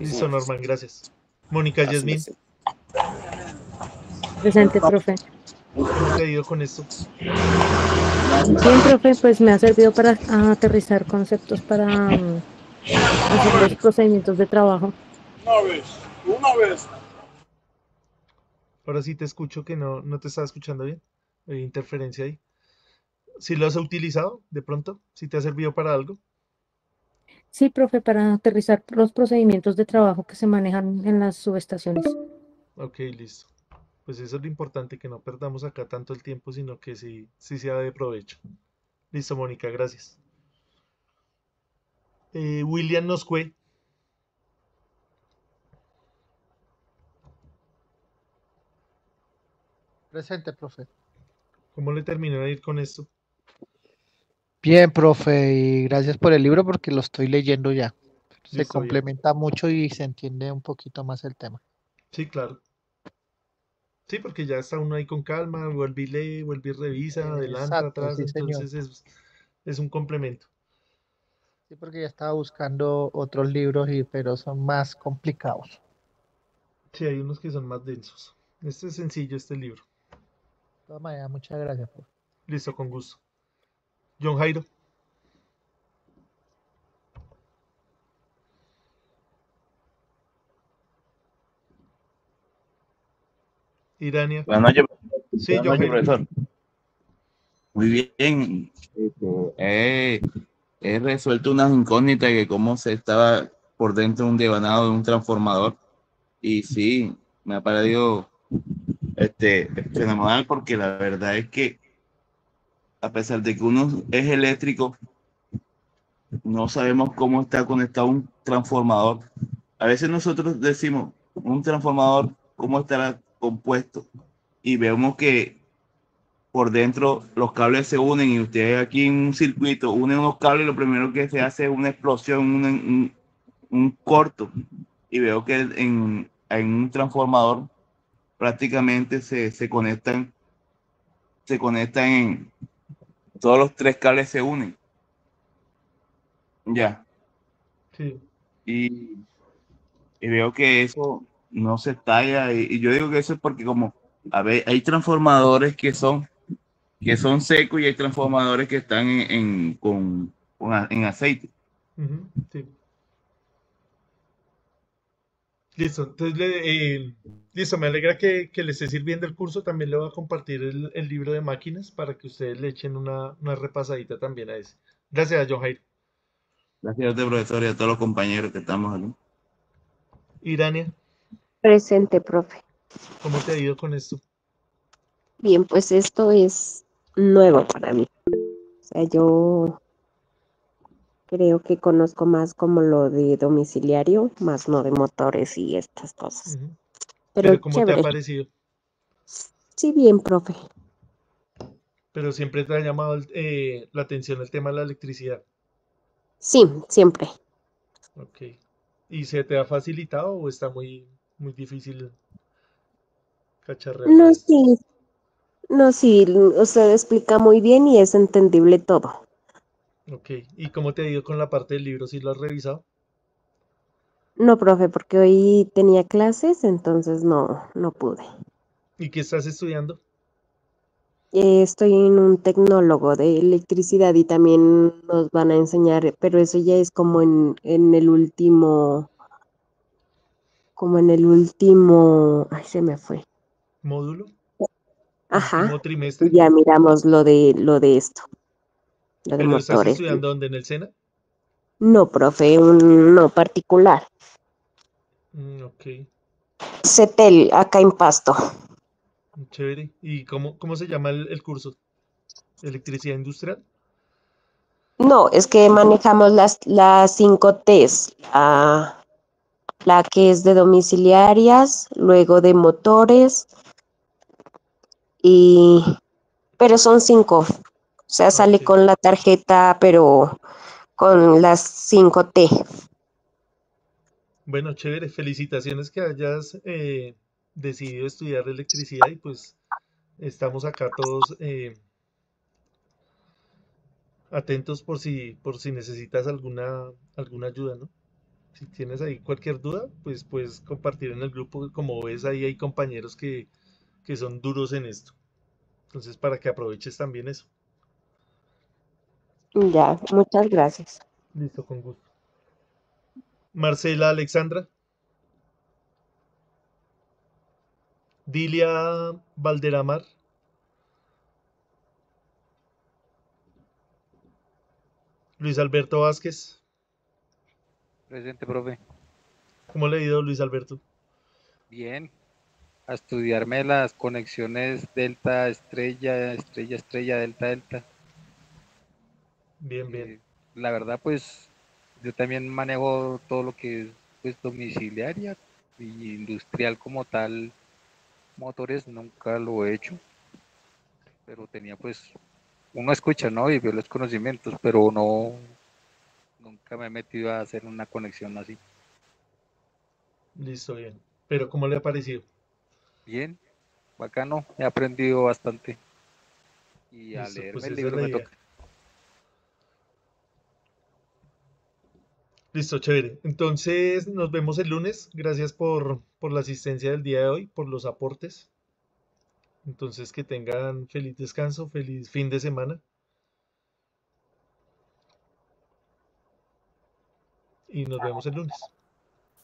Listo, señor. Norman, gracias. Mónica A su Yasmín, merced. Presente, profe. ¿cómo te ha ido con esto? Bien, profe, pues me ha servido para aterrizar conceptos para hacer los procedimientos de trabajo. Una vez. Ahora sí te escucho que no te estaba escuchando bien. Hay interferencia ahí. ¿Sí lo has utilizado de pronto? ¿Sí te ha servido para algo? Sí, profe, para aterrizar los procedimientos de trabajo que se manejan en las subestaciones. Ok, listo. Pues eso es lo importante, que no perdamos acá tanto el tiempo, sino que sí sea de provecho. Listo, Mónica, gracias. William Noscue, Presente, profe. ¿cómo le terminó de ir con esto? Bien, profe, y gracias por el libro porque lo estoy leyendo ya. Se Listo, bien. complementa mucho y se entiende un poquito más el tema. Sí, claro. Sí, porque ya está uno ahí con calma, vuelve y lee, vuelve y revisa, adelanta, Exacto, atrás, sí, señor. entonces es un complemento. Sí, porque ya estaba buscando otros libros, pero son más complicados. Sí, hay unos que son más densos. Este es sencillo, este libro. De todas maneras, muchas gracias, profe. Listo, con gusto. John Jairo. Irania. Buenas noches, Sí, buenas John noches, Jairo. profesor. Muy bien. He resuelto unas incógnitas de cómo se estaba por dentro un devanado de un transformador. Y sí, me ha parecido fenomenal porque la verdad es que a pesar de que uno es eléctrico, no sabemos cómo está conectado un transformador. A veces nosotros decimos, un transformador, ¿cómo estará compuesto? Y vemos que por dentro los cables se unen y ustedes aquí en un circuito unen unos cables y lo primero que se hace es una explosión, un corto. Y veo que en un transformador prácticamente se conectan en todos los tres cables se unen. Ya. Sí. Y veo que eso no se talla. Y yo digo que eso es porque como a ver, hay transformadores que son secos y hay transformadores que están en aceite. Sí. Listo, entonces listo, me alegra que le esté sirviendo el curso. También le voy a compartir el libro de máquinas para que ustedes le echen una repasadita también a ese. Gracias, John Jairo. Gracias a usted, profesor, y a todos los compañeros que estamos aquí. Irania, Presente, profe. ¿cómo te ha ido con esto? Bien, pues esto es nuevo para mí. O sea, yo creo que conozco más como lo de domiciliario, más no de motores y estas cosas. Pero ¿cómo te ha Chévere. parecido? Sí, bien, profe. Pero siempre te ha llamado la atención el tema de la electricidad. Sí, siempre. Ok. ¿Y se te ha facilitado o está muy, muy difícil cacharrearle a No, esto? sí, no, sí, usted explica muy bien y es entendible todo. Ok. ¿Y cómo te ha ido con la parte del libro? ¿Sí lo has revisado? No, profe, porque hoy tenía clases, entonces no pude. ¿Y qué estás estudiando? Estoy en un tecnólogo de electricidad y también nos van a enseñar, pero eso ya es en el último, ay, se me fue. ¿Módulo? Ajá, ¿Último trimestre? ya miramos lo de esto, lo de ¿Pero estás motores. estudiando dónde? ¿En el SENA? No, profe, no particular. Ok, CETEL, acá en Pasto. chévere. ¿Y cómo se llama el curso? ¿Electricidad industrial? No, es que manejamos las 5 Ts, la que es de domiciliarias, luego de motores, pero son 5. O sea, Ah, sale ok. con la tarjeta, pero con las 5 T. Bueno, chévere. Felicitaciones que hayas decidido estudiar electricidad y pues estamos acá todos atentos por si necesitas alguna ayuda, ¿no? Si tienes ahí cualquier duda, pues puedes compartir en el grupo. Como ves, ahí hay compañeros que son duros en esto. Entonces, para que aproveches también eso. Ya, muchas gracias. Listo, con gusto. Marcela Alexandra, Dilia Valderamar, Luis Alberto Vázquez. Presente, profe. ¿Cómo le ha ido, Luis Alberto? Bien. A estudiarme las conexiones delta, estrella, estrella, estrella, delta, delta. Bien, bien. La verdad, pues yo también manejo todo lo que es pues domiciliaria y industrial como tal. Motores nunca lo he hecho, pero tenía pues, uno escucha, ¿no? Y ve los conocimientos, pero nunca me he metido a hacer una conexión así. Listo, bien. Pero ¿cómo le ha parecido? Bien, bacano, he aprendido bastante. Y a Listo, leerme pues el esa es libro la me idea. toca. Listo, chévere. Entonces nos vemos el lunes. Gracias por la asistencia del día de hoy, por los aportes. Entonces que tengan feliz descanso, feliz fin de semana y nos vemos el lunes.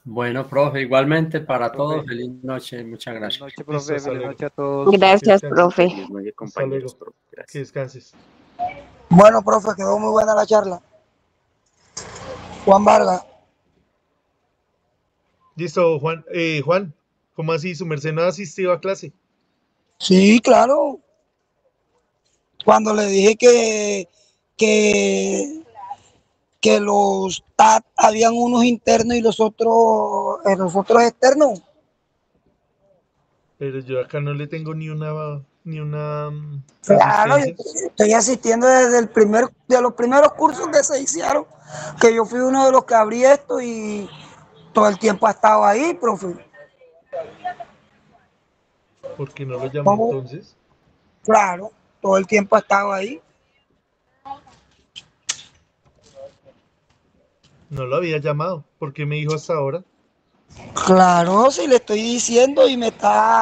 Bueno, profe, igualmente para todos, Profe, feliz noche, muchas feliz gracias. noche, Listo, profe, hasta feliz luego. noche a todos. Que Gracias, descanses. profe. Feliz noche, Hasta compañeros. luego. Profe. Que Gracias. descanses. Bueno, profe, quedó muy buena la charla. Juan Vargas. Listo, Juan. Juan, ¿cómo así? ¿Su merced no ha asistido a clase? Sí, claro. Cuando le dije que, que los TAT habían unos internos y los otros externos. Pero yo acá no le tengo ni una Claro, yo asistencia. estoy asistiendo desde de los primeros cursos que se hicieron, que yo fui uno de los que abrí esto y todo el tiempo ha estado ahí, profe. ¿Por qué no lo llamé Todo- entonces? claro, todo el tiempo ha estado ahí. No lo había llamado. ¿Por qué me dijo hasta ahora? Claro, sí le estoy diciendo y me está